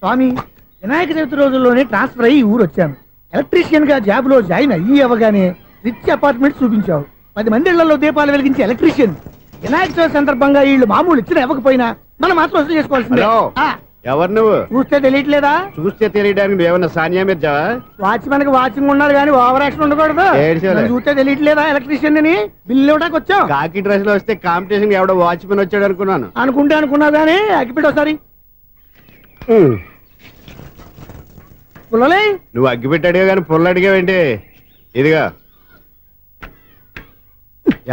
స్వామి, వినాయక చవితి రోజుల్లోనే ట్రాన్స్ఫర్ అయ్యి ఊరు వచ్చాను. ఎలక్ట్రీషియన్ గా జాబ్ లో జాయిన్ అయ్యి అవ్వగానే రిచ్ అపార్ట్మెంట్ చూపించావు. 10 మంది ఇళ్లలో దీపాలు వెలిగించే ఎలక్ట్రీషియన్. వినాయక చవితి సందర్భంగా వీళ్ళు మామూలు ఇచ్చిన ఇవ్వకపోయినా మనం మాత్రం వసూలు చేసుకోవాల్సిందే. ఎవరు నువ్వు? చూస్తే తెలియట్లేదా? చూస్తే తెలియడానికి నువ్వేమన్నా సానియా మీర్జా? వాచ్మెన్ కి వాచింగ్ ఉండాలి కానీ ఓవర్ యాక్షన్ ఉండకూడదు. చూస్తే తెలియట్లేదా ఎలక్ట్రీషియన్ అని? బిల్లు ఇవ్వడానికి వచ్చావు. కాకి డ్రెస్ లో వస్తే కాంపిటీషన్ ఎవడో వాచ్మెన్ వచ్చాడు అనుకున్నాను. అనుకున్నావు కానీ అగ్గిపెట్టి ఒకసారి పుల్లలే. నువ్వు అగ్గిపెట్టి అడిగా కానీ పుల్ల అడిగావేంటి? ఇదిగా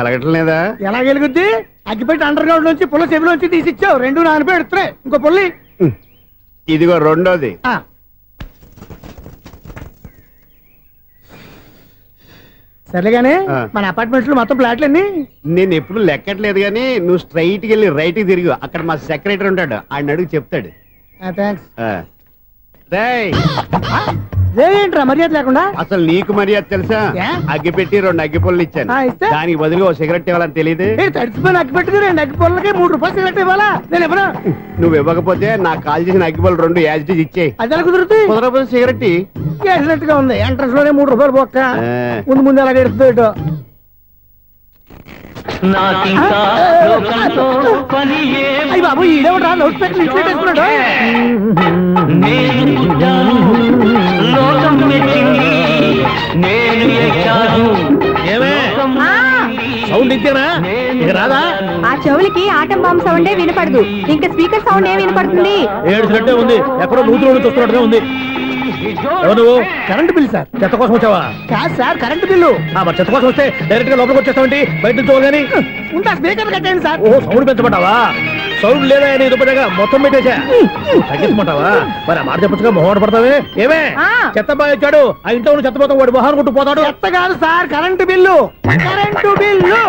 ఎలగట్లేదా? ఎలా వెలుగుద్ది? అగ్గిపెట్టి అండర్ గ్రౌండ్ నుంచి పుల్ల చెవిలోంచి తీసిచ్చావు. 2 నానపై ఎడుతున్నాయి. ఇంకో పుల్లి ఇదిగో రెండోది. సరేగానే మన అపార్ట్మెంట్స్ లో మొత్తం ఫ్లాట్లు అన్ని నేను ఎప్పుడు లెక్కట్లేదు కానీ నువ్వు స్ట్రైట్ కి వెళ్ళి రైట్ కి తిరిగి అక్కడ మా సెక్రటరీ ఉంటాడు, ఆయన అడుగు చెప్తాడు. ఏంట్రా మర్యాద లేకుండా? అసలు నీకు మర్యాద తెలుసా? అగ్గి పెట్టి 2 అగ్గి పొల్లు ఇచ్చాను, దానికి బదులుగా 1 సిగరెట్ ఇవ్వాలని తెలియదు. తడిచిపోయిన అగ్గి పెట్టి 2 అగ్గి పొల్లకి 3 రూపాయలు సిగరెట్ ఇవ్వాలా? నేను ఇవ్వను. నువ్వు ఇవ్వకపోతే నాకు కాల్ చేసిన అగ్గి పొల్లు 2 యాజిటీస్ ఇచ్చేయి. అది ఎలా కుదురుతుంది? కుదరపోతే సిగరెట్ వేసినట్టుగా ఉంది. ఎంట్రన్స్ లోనే 3 రూపాయలు పోక్క. ముందు అలా ఎడుతుంది. అయ్యి బాబు, ఈడేవడా లౌడ్ స్పీకర్ ఇంట్లో వేసుకున్నాడు? సౌండ్ ఇంతేనా? ఇక రాదా? ఆ చెవులకి ఆటం బాంబు సౌండే వినపడదు, ఇంకా స్పీకర్ సౌండ్ ఏ వినపడుతుంది? ఏడుసినట్టే ఉంది. ఎక్కడో నూతులు చూస్తున్నట్టుగా ఉంది. నువ్వు కరెంట్ బిల్ సార్? చెత్త కోసం వచ్చావా? కాదు సార్, కరెంట్ బిల్లు. మరి చెత్త కోసం వస్తే డైరెక్ట్ గా లోపలికి వచ్చేస్తావేంటి? బయట నుంచి కానీ ఉంటా. స్పీకర్ కట్టేయండి సార్. ఓహో, సౌండ్ పెంచమంటావా? సౌండ్ లేదా దుబ్బగా మొత్తం పెట్టేసా. తగ్గించమంటావా? మరి ఆ మాట చెప్పచ్చుగా, మొహం పడతావే. ఏమే చెత్త బాగా వచ్చాడు, ఆ ఇంట్లో చెత్త పోతాం, వాడు మొహాన్ని కొట్టు పోతాడు. చెత్త కాదు సార్, current bill. Current bill.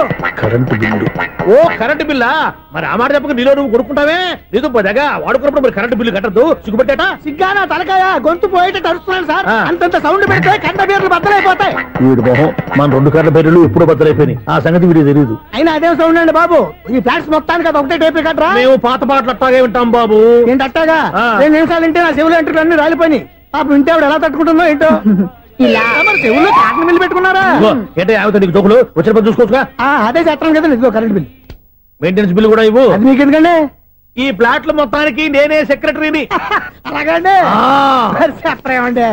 Current bill. ఓ, కరెంటు బిల్లా? మరి ఆ మాట చెప్పక నీలో నువ్వు కొడుకుంటావే. నీతో పోదాగా వాడుకున్నప్పుడు మరి కరెంటు బిల్లు కట్టద్దు. సిగ్గుపెట్టేట? సిగ్గానా తలకాయ? గొంతు పోయేటట్టు అరుస్తున్నాను సార్. అంతంత సౌండ్ పెడితే కంట బీర్లు బద్దలైపోతాయి. వీడు మొహం, మన 2 కర్ల బీర్లు ఎప్పుడు బద్దలైపోయినాయి. ఆ సంగతి వీడికి తెలియదు. అయినా అదే సౌండ్ అండి బాబు. ఈ ఫ్లాట్స్ మొత్తానికి అది ఒకటే టైప్ కట్టరా? మేము పాత పాటలు అట్టాగే వింటాం బాబు. ఏంటి అట్టాగా? 2 నిమిషాలు వింటే నా చెవులు ఎంటర్ అన్ని రాలిపోయినాయి. పాపం వింటే ఆవిడ ఎలా తట్టుకుంటుందో ఏంటో. ఇలా మరి చెవుల్లో కాటన్ బిల్లు పెట్టుకున్నారా? ఏంటో యావత నీకు జోకులు వచ్చిన పని చూసుకోవచ్చుగా. అదే చేస్తాను కదా. ఇదిగో కరెంట్ బిల్, మెయింటెనెన్స్ బిల్లు కూడా ఇవ్వు. అది మీకు ఎందుకండి? ఈ ఫ్లాట్ల మొత్తానికి నేనే సెక్రటరీని. అలాగండి. చెప్పరేమండి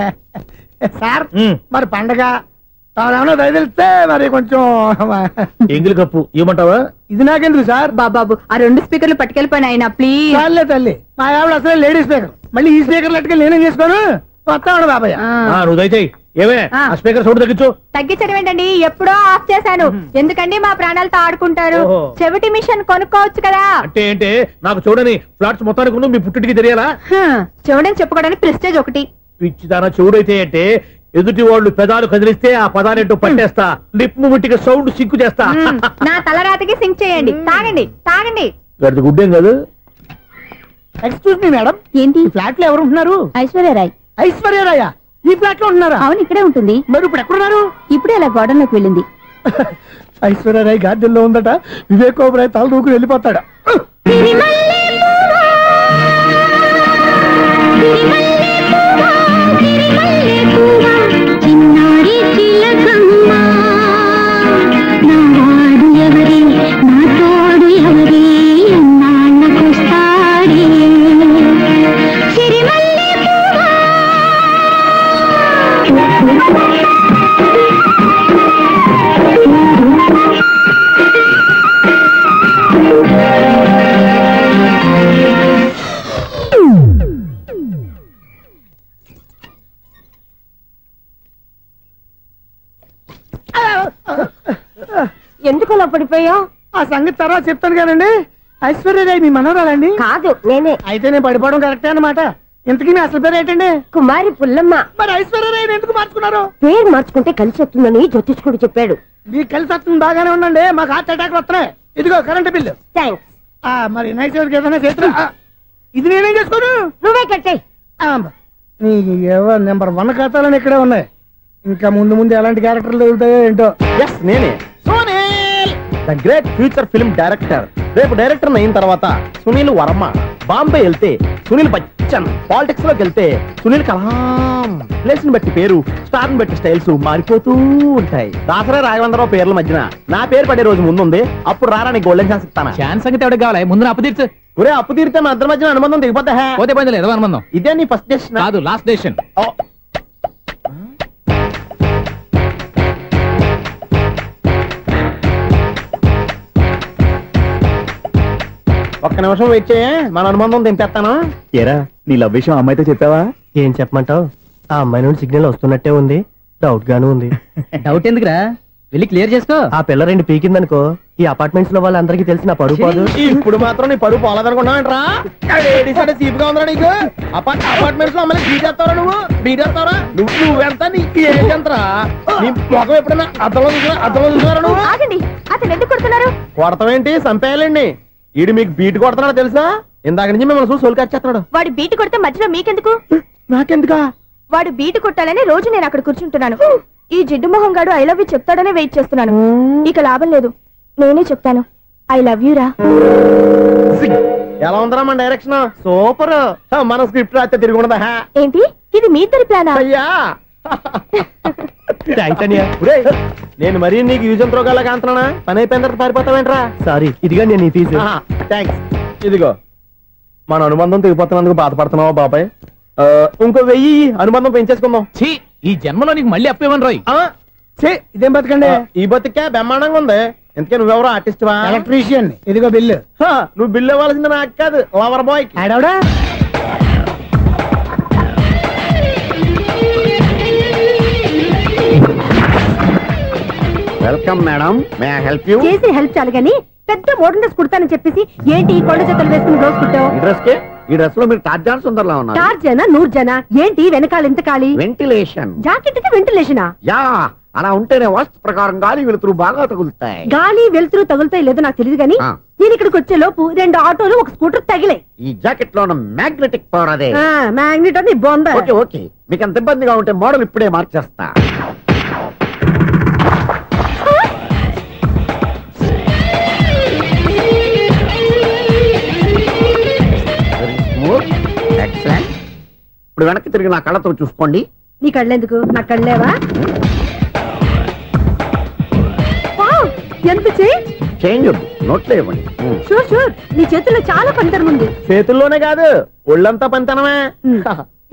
సార్? మరి పండగ తాను తెలిస్తే మరి కొంచెం ఎంగిలి కప్పు ఇవ్వమంటావా? ఇది నాకెందుకు సార్? బాబాబు, ఆ 2 స్పీకర్లు పట్టుకెళ్ళిపోయిన ఆయన ప్లీజ్. చాలే తల్లి, మా ఆవిడ అసలు లేడీ స్పీకర్. మళ్ళీ ఈ స్పీకర్లు అట్టుకెళ్ళి నేనేం చేసుకోను? వస్తాడు బాబాయ్. నువ్వు దయచేయి. ఏమే ఆ స్పీకర్ సౌండ్ తగ్గించు. తగ్గించడం ఏంటండి? ఎప్పుడో ఆఫ్ చేశాను. ఎందుకండి మా ప్రాణాలతో ఆడుకుంటారు? చెవిటి మిషన్ కొనుక్కోవచ్చు కదా. అంటే ఏంటి? నాకు చూడని ఫ్లాట్స్ మొత్తానికి మీ పుట్టింటికి తెలియాలా? చూడని చెప్పుకోవడానికి ప్రెస్టేజ్ ఒకటి. పిచ్చిదానా చెవుడైతే అంటే ఎదుటి వాళ్ళు పెదాలు కదిలిస్తే ఆ పదాలేంటో పట్టేస్తా. లిప్ ముట్టికి సౌండ్ సింకు చేస్తా. నా తలరాతికి సింక్ చేయండి. తాగండి తాగండి. గడిచి గుడ్డేం కాదు. ఎక్స్క్యూజ్ మీ మేడం, ఏంటి ఫ్లాట్ లో ఎవరు ఉంటున్నారు? ఐశ్వర్యరాయ్. ఐశ్వర్యరాయ ఈ ఫ్లాట్ లో ఉంటున్నారా? అవును, ఇక్కడే ఉంటుంది. మరి ఇప్పుడు ఎక్కడున్నారు? ఇప్పుడే అలా గోడంలోకి వెళ్ళింది. ఐశ్వర్యరాయ్ గార్డెన్ లో ఉందట. వివేక్ ఓబరాయ్ తల దూకుని వెళ్ళిపోతాడా? ఎందుకు అలా పడిపోయావు? ఆ సంగతి తర్వాత చెప్తాను కానండి. ఐశ్వర్యరాయ్ మీ మనవరాలండి? కాదు, నేనే. అయితే నేను పడిపోవడం కరెక్టే అన్నమాట. ఇంతకీ మీ అసలు పేరు ఏంటండి? కుమారి పుల్లమ్మ. మరి ఐశ్వర్యరాయ్ ఎందుకు మార్చుకున్నారు? పేరు మార్చుకుంటే కలిసి వస్తుందని జ్యోతిష్కుడు చెప్పాడు. మీకు కలిసి వస్తుంది బాగానే ఉండండి. మాకు హార్ట్ అటాక్ వస్తున్నాయి. ఇదిగో కరెంట్ బిల్లు. థ్యాంక్స్. మరి నైట్ ఏదైనా చేస్తున్నా ఇది నేనేం చేసుకోను? నువ్వే కట్టే. నెంబర్ 1 ఖాతాలని ఇక్కడే ఉన్నాయి. ఇంకా ముందు ముందు ఎలాంటి క్యారెక్టర్లు దొరుకుతాయో ఏంటో. నేనే the great future film director. రేపు డైరెక్టర్ అయిన తర్వాత సునీల్ వర్మ బాంబే వెళ్తే సునీల్ బచ్చన్, పాలిటిక్స్ లోకి వెళ్తే సునీల్ కలాం. ప్లేస్ ని బట్టి పేరు, స్టార్ ని బట్టి స్టైల్స్ మారిపోతూ ఉంటాయి. దాసరా రాఘవేంద్రరావు పేర్ల మధ్యన నా పేరు పడే రోజు ముందుంది. అప్పుడు రారా నీ గోల్డెన్ ఛాన్స్ ఇస్తాను. ఛాన్స్ సంగతి ఎవరికి కావాలి? ముందు అప్పు తీర్చు. ఒరే అప్పు తీరితే మన ఇద్దరి మధ్యన అనుబంధం దిగిపోతా. పోతే పోయింది లేదు అనుబంధం. ఇదే నీ ఫస్ట్ డెస్టినేషన్ కాదు, లాస్ట్ డెసిషన్. ఒక్క నిమిషం వెయిట్ చేయ, మన అనుబంధం దింపేస్తాను. ఏరా నీ లవ్ విషయం అమ్మాయితో చెప్పావా? ఏం చెప్పమంటావు? ఆ అమ్మాయి నుండి సిగ్నల్ వస్తున్నట్టే ఉంది, డౌట్ గాను ఉంది. డౌట్ ఎందుకురా, వెళ్ళి క్లియర్ చేసుకో. ఆ పిల్ల రెండు పీకిందనుకో, ఈ అపార్ట్మెంట్స్ లో వాళ్ళందరికీ తెలిసిన పరువు పోదు. ఇప్పుడు మాత్రం నీ పరువు పోలేదనుకున్నావేంట్రా? సీపుగా ఉందా నీకు? అపార్ట్మెంట్స్ లో అమ్మాయి బీటేస్తావరా? నువ్వు నువ్వెంత నీకు ఏంటంతరా? నీ ముఖం ఎప్పుడైనా అర్థంలో చూసారా నువ్వు? ఆగండి, అతను ఎందుకు కొడుతున్నారు? కొడతావేంటి? చంపేయాలండి. ఈడు మీకు బీట్ కొడుతున్నాడు తెలుసా? ఇందాక నుంచి మిమ్మల్ని చూసి సోల్ కచ్చేస్తున్నాడు. వాడు బీటు కొడితే మధ్యలో మీకెందుకు? నాకెందుకా? వాడు బీటు కొట్టాలని రోజు నేను అక్కడ కూర్చుంటున్నాను. ఈ జిడ్డు మొహం గాడు ఐ లవ్ యూ చెప్తాడనే వెయిట్ చేస్తున్నాను. ఇక లాభం లేదు, నేనే చెప్తాను ఐ లవ్ యూ రా. ఎలా ఉందరా మన డైరెక్షన్? సూపర్. మన స్క్రిప్ట్ రాస్తే తిరిగి ఉండదా? ఏంటి ఇది మీ ఇద్దరి ప్లానా? అయ్యా నేను మరీ నీకు యూజ్ ఎంతో గల కాంతనా? పని అయిపోయిన తర్వాత పారిపోతావేంట్రా? సారీ, ఇదిగా నేను తీసి. థ్యాంక్స్. ఇదిగో మన అనుబంధం తెగిపోతున్నందుకు బాధపడుతున్నావా బాబాయ్? ఇంకో 1000 అనుబంధం పెంచేసుకుందాం. ఛీ, ఈ జన్మలో నీకు మళ్ళీ అప్పు ఇవ్వను రోయ్. ఇదేం బతకండి? ఈ బతికే బ్రహ్మాండంగా ఉంది. ఎందుకే నువ్వెవరో ఆర్టిస్ట్ వా? ఎలక్ట్రీషియన్. ఇదిగో బిల్లు. నువ్వు బిల్లు ఇవ్వాల్సింది నాకు కాదు, లవర్ బాయ్. ఆడవడా? Welcome madam, may I help you? చేసి హెల్ప్ చాలు గానీ పెద్ద మోడల్ డ్రెస్ కుడతానని చెప్పేసి ఏంటి కొండ జతలు వేసుకుని రోజు కుట్టావు? ఈ డ్రెస్ లో మీరు టార్జాన్ సుందర్లా ఉన్నారు. 4 జన 100 జన ఏంటి వెనకాల ఎంత ఖాళీ? వెంటిలేషన్. జాకెట్ కి వెంటిలేషనా? యా, అలా ఉంటేనే వాస్తు ప్రకారం గాలి వెలుతురు బాగా తగులుతాయి. గాలి వెలుతురు తగులుతాయి లేదో నాకు తెలియదు గానీ నేను ఇక్కడికి వచ్చే లోపు 2 ఆటోలు ఒక స్కూటర్ తగిలే. ఈ జాకెట్ లో ఉన్న మ్యాగ్నెటిక్ పవర్ అదే. మ్యాగ్నెట్ అని బొంద. ఓకే ఓకే, మీకు అంత ఇబ్బందిగా ఉంటే మోడల్ ఇప్పుడే మార్చేస్తా. ఇప్పుడు వెనక్కి తిరిగి నా కళ్ళతో చూసుకోండి. నీ కళ్ళెందుకు? నా కళ్ళేవా? ఎంత చేంజ్ వద్దు, నోట్లో ఇవ్వండి. షూర్ షూర్, నీ చేతుల్లో చాలా పనితనం ఉంది. చేతుల్లోనే కాదు, ఒళ్ళంతా పనితనమే.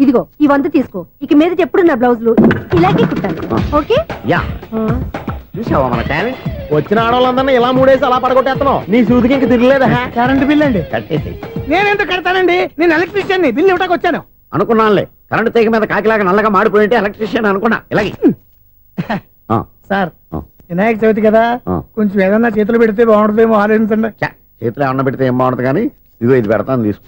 ఇదిగో ఈ 100 తీసుకో. ఇక మీద ఎప్పుడు నా బ్లౌజులు ఇలాగే కుట్టాను. ఓకే? యా, చూసావా మన టాలెంట్? వచ్చిన ఆడవాళ్ళందరినీ ఇలా మూడేసి అలా పడగొట్టేస్తున్నావు. నీ సూదికి ఇంక తిరగలేదా? కరెంట్ బిల్ అండి. కట్టేసి. నేనెంత కడతానండి? నేను ఎలక్ట్రీషియన్ ని, బిల్లు ఇవ్వడానికి వచ్చాను. అనుకున్నానులే, కరెంట్ తీగ మీద కాకిలాగా నల్లగా మాడిపోయింటే ఎలక్ట్రీషియన్ అనుకున్నా. ఇలాగే సార్, వినాయక చవితి కదా, కొంచెం ఏదన్నా చేతులు పెడితే బాగుంటుందేమో ఆలోచించండి. చేతిలో ఏమన్నా పెడితే ఏం బాగుంటుంది కానీ ఇదిగో ఇది పెడతాను, తీసుకో.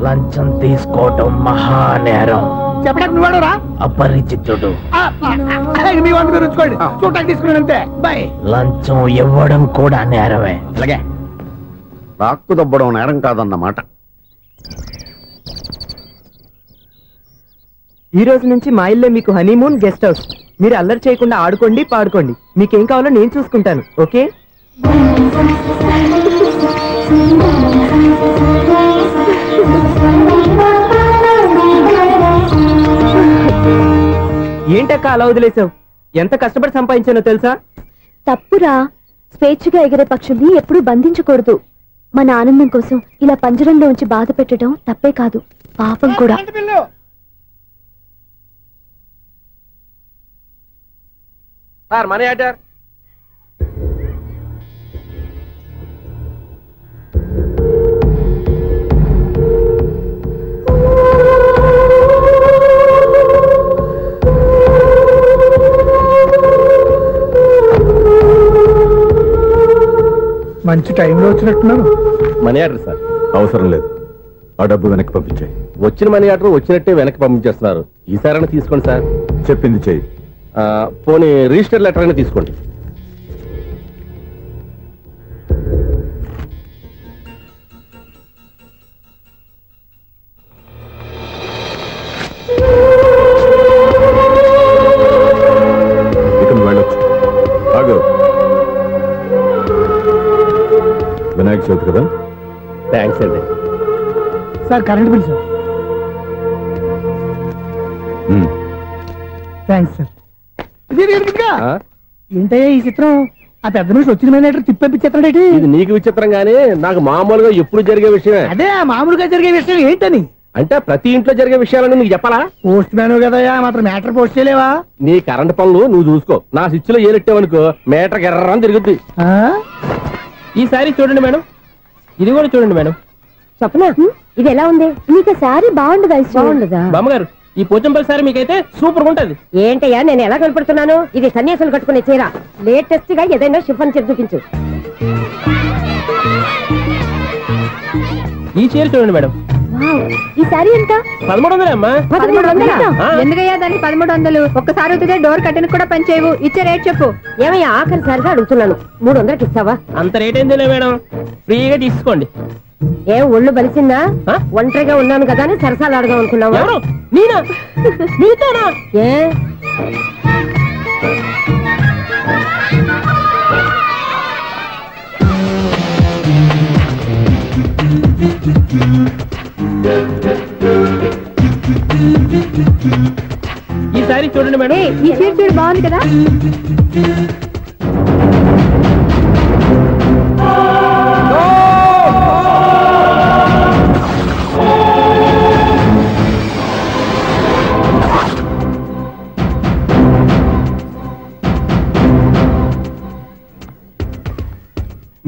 లంచం తీసుకోవటం మహానేరం. చెప్పడానికి నువ్వాడురా? అపరిచితుడు. మీ వంద మీరు ఉంచుకోండి, చూడటానికి తీసుకున్నాను అంతే. బాయ్. లంచం ఇవ్వడం కూడా నేరమే. అలాగే రాక్కు దబ్బడం నేరం కాదన్నమాట. ఈ రోజు నుంచి మా ఇల్లే మీకు హనీమూన్ గెస్ట్ హౌస్. మీరు అల్లరి చేయకుండా ఆడుకోండి, పాడుకోండి. మీకేం కావాలో నేను చూసుకుంటాను. ఓకే? ఏంటక్క అలా వదిలేసావు? ఎంత కష్టపడి సంపాదించానో తెలుసా? తప్పురా, స్వేచ్ఛగా ఎగిరే పక్షుల్ని ఎప్పుడూ బంధించకూడదు. మన ఆనందం కోసం ఇలా పంజరంలో ఉంచి బాధ పెట్టడం తప్పే కాదు, పాపం కూడా. Sir, money order. మంచి టైంలో వచ్చినట్టున్నారు. Money order sir. అవసరం లేదు, ఆ డబ్బు వెనక్కి పంపించాయి. వచ్చిన మనీ ఆర్డర్ వచ్చినట్టే వెనక్కి పంపించేస్తున్నారు. ఈసారైనా తీసుకోండి సార్. చెప్పింది చెయ్యి. పోనీ రిజిస్టర్ లెటర్ అయినా తీసుకోండి. ఇక నువ్వు వెళ్ళొచ్చు. ఆగు. వినాయక చవితి కదా, sir current bill sir. Thanks sir. ఏంటయ్యా ఈ చిత్రం? ఆ పెద్ద నుంచి వచ్చిన మేనేటర్ తిప్పించేస్తాడేటి? ఇది నీకు విచిత్రం గానీ నాకు మామూలుగా ఎప్పుడు జరిగే విషయమే. అదే మామూలుగా జరిగే విషయం ఏంటని? అంటే ప్రతి ఇంట్లో జరిగే విషయాలని నీకు చెప్పాలా? పోస్ట్ మ్యాన్ కదయ్యా, మాత్రం మ్యాటర్ పోస్ట్ చేయలేవా? నీ కరెంట్ పనులు నువ్వు చూసుకో. నా స్విచ్ లో ఏలెట్టావనుకో మీటర్ ఎర్రని తిరుగుద్ది. ఈసారి చూడండి మేడం, ఇది కూడా చూడండి మేడం. చెప్పనా ఇది ఎలా ఉంది? నీకు శారీ బాగుండదా? బాగుండదా బామ్మగారు, ఈ పోచంపల్లి సారీ మీకైతే సూపర్ గా ఉంటది. ఏంటయ్యా నేను ఎలా కనపడుతున్నాను? ఇది సన్యాసులు కట్టుకునే చీర. లేటెస్ట్ గా ఏదైనా షిఫన్ చేసి చూపించు. ఈ చీర చూడండి మేడం. ఈ శారీ ఎంత? 1300 అమ్మా. 1300? ఎందుకయ్యా దాన్ని 1300? ఒక్కసారి అవుతుందే డోర్ కట్టెన్ కూడా పనిచేయవు. ఇచ్చే రేట్ చెప్పు. ఏమయ్యా ఆఖరిసారిగా అడుగుతున్నాను, 300కి ఇస్తావా? అంత రేట్ ఏందిలే మేడం, ఫ్రీగా తీసుకోండి. ఏం ఒళ్ళు బలిసిందా? ఒంటరిగా ఉన్నాను కదా అని సరసాలు అడగా అనుకున్నావా? ఎవరు? నేనా? మీతోనా? ఏ ఈ సారీ చూడండి మేడం. ఈ చీర చూడు బాగుంది కదా?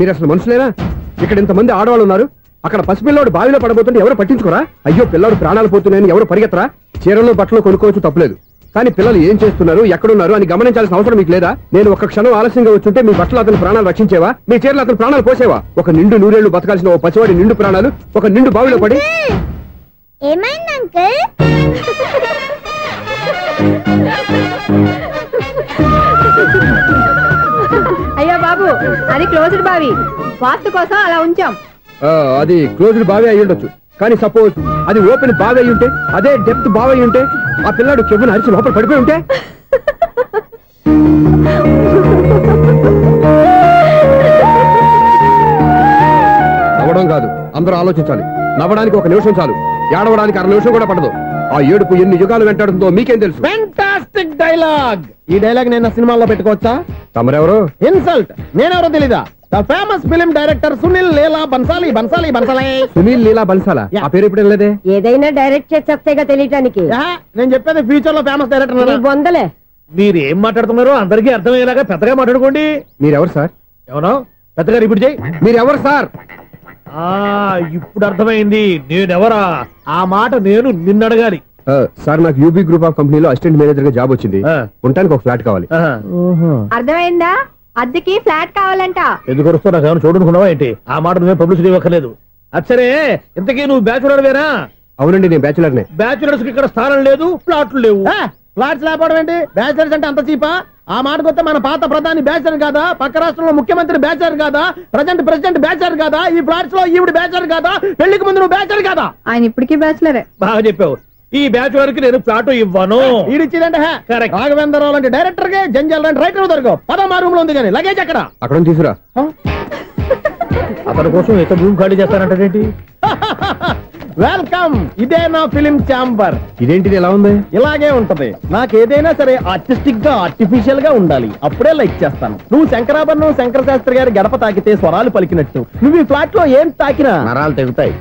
మీరు అసలు మనుషులేనా? ఇక్కడ ఇంతమంది ఆడవాళ్ళు ఉన్నారు, అక్కడ పసిపిల్లాడు బావిలో పడబోతుంటే ఎవరు పట్టించుకోరా? అయ్యో పిల్లాడు ప్రాణాలు పోతున్నాయని ఎవరు పరిగెత్తరా? చీరలు బట్టలు కొనుక్కోవచ్చు, తప్పులేదు. కానీ పిల్లలు ఏం చేస్తున్నారు, ఎక్కడున్నారు అని గమనించాల్సిన అవసరం మీకు లేదా? నేను ఒక క్షణం ఆలస్యంగా వచ్చుంటే మీ బట్టలు అతని ప్రాణాలు రక్షించేవా? మీ చీరలు అతని ప్రాణాలు పోసేవా? ఒక నిండు నూరేళ్లు బతకాల్సిన ఓ పసివాడి నిండు ప్రాణాలు ఒక నిండు బావిలో పడి. ఏమైంది అంకుల్? అయ్యో బాబు, అది క్లోజ్డ్ బావి, వాస్తు కోసం అలా ఉంచాం. అది క్లోజ్డ్ బావి అయి ఉండొచ్చు, కానీ సపోజ్ అది ఓపెన్ బావి అయి ఉంటే, అదే డెప్త్ బావి అయి ఉంటే, ఆ పిల్లాడు కెవ్వును అరిచి లోపల పడిపోయి ఉంటే? నవ్వడం కాదు, అందరూ ఆలోచించాలి. నవ్వడానికి ఒక నిమిషం చాలు, ఏడవడానికి 1/2 నిమిషం కూడా పడదు. ఆ ఏడుపు ఎన్ని యుగాలు వెంటాడుతుందో మీకేం తెలుసు? Fantastic dialogue. ఈ డైలాగ్ నేను సినిమాల్లో పెట్టుకోవచ్చా? తమరెవరు? ఇన్సల్ట్. నేనెవరో తెలీదా? The famous film director Sunil Leela Bansali. Bansali Bansali Sunil Leela బన్సాలా? ఆ పేరు ఇప్పుడు లేదే. ఏదైనా డైరెక్ట్ చేసేస్తేగా తెలియటానికి. నేను చెప్పేది ఫ్యూచర్ లో ఫేమస్ డైరెక్టర్. బొందలే. మీరు ఏం మాట్లాడుతున్నారో అందరికీ అర్థమయ్యేలాగా పెద్దగా మాట్లాడుకోండి. మీరెవరు సార్? ఎవరో పెద్దగా రిపీట్ చేయి. మీరెవరు సార్? ఇప్పుడు అర్థమైంది నేనెవరా. ఆ మాట నేను నిన్నడగాలి. సార్, నాకు యూబీ గ్రూప్ ఆఫ్ కంపెనీలో అసిస్టెంట్ మేనేజర్ గా జాబ్ వచ్చింది. ఉండటానికి ఒక ఫ్లాట్ కావాలి. అర్థమైందా? అద్దెకి ఫ్లాట్ కావాలంట. ఎందుకు వస్తావు? నాకు ఏమైనా చూడనుకున్నావా ఏంటి? ఆ మాట నువ్వే పబ్లిసిటీ ఇవ్వక్కర్లేదు. అచ్చరే, ఇంతకీ నువ్వు బ్యాచులర్ వేరా? అవునండి, నేను బ్యాచులర్నే. బ్యాచులర్స్ కి ఇక్కడ స్థానం లేదు, ప్లాట్లు లేవు. ఫ్లాట్స్ లేకపోవడం ఏంటి? బ్యాచులర్స్ అంటే అంత చీపా? ఆ మాటకొస్తే మన పాత ప్రధాని బ్యాచర్ కాదా? పక్క రాష్ట్రంలో ముఖ్యమంత్రి బ్యాచర్ కాదా? ప్రెసిడెంట్ బ్యాచర్ కాదా? ఈ ఫ్లాట్స్ లో ఈవిడ బ్యాచర్ కాదా? పెళ్లికి ముందు నువ్వు బ్యాచర్ కాదా? ఆయన ఇప్పటికీ బ్యాచులరే. బాగా చెప్పావు. ఈ బ్యాచులర్ కి నేను ఫ్లాట్ ఇవ్వను. ఈడిచ్చిందంటే రాఘవేంద్రరావు లాంటి డైరెక్టర్ కి, జంజల్ లాంటి రైటర్ దొరకవు. 13 రూమ్ లో ఉంది కానీ లగేజ్ అక్కడ తీసుకురా. అతని కోసం ఎంత రూమ్ ఖాళీ చేస్తానంటే వెల్కమ్. ఇదే నా ఫిలిం ఛాంబర్. ఇదేంటిది ఎలా ఉంది? ఇలాగే ఉంటది. నాకు ఏదైనా సరే ఆర్టిస్టిక్ గా, ఆర్టిఫిషియల్ గా ఉండాలి. అప్పుడే లైక్ చేస్తాను. నువ్వు శంకరాభరణం శంకర శాస్త్రి గారి గడప తాకితే స్వరాలు పలికినట్టు నువ్వు ఈ ఫ్లాట్ లో ఏం తాకినా నరాలు తెగుతాయి.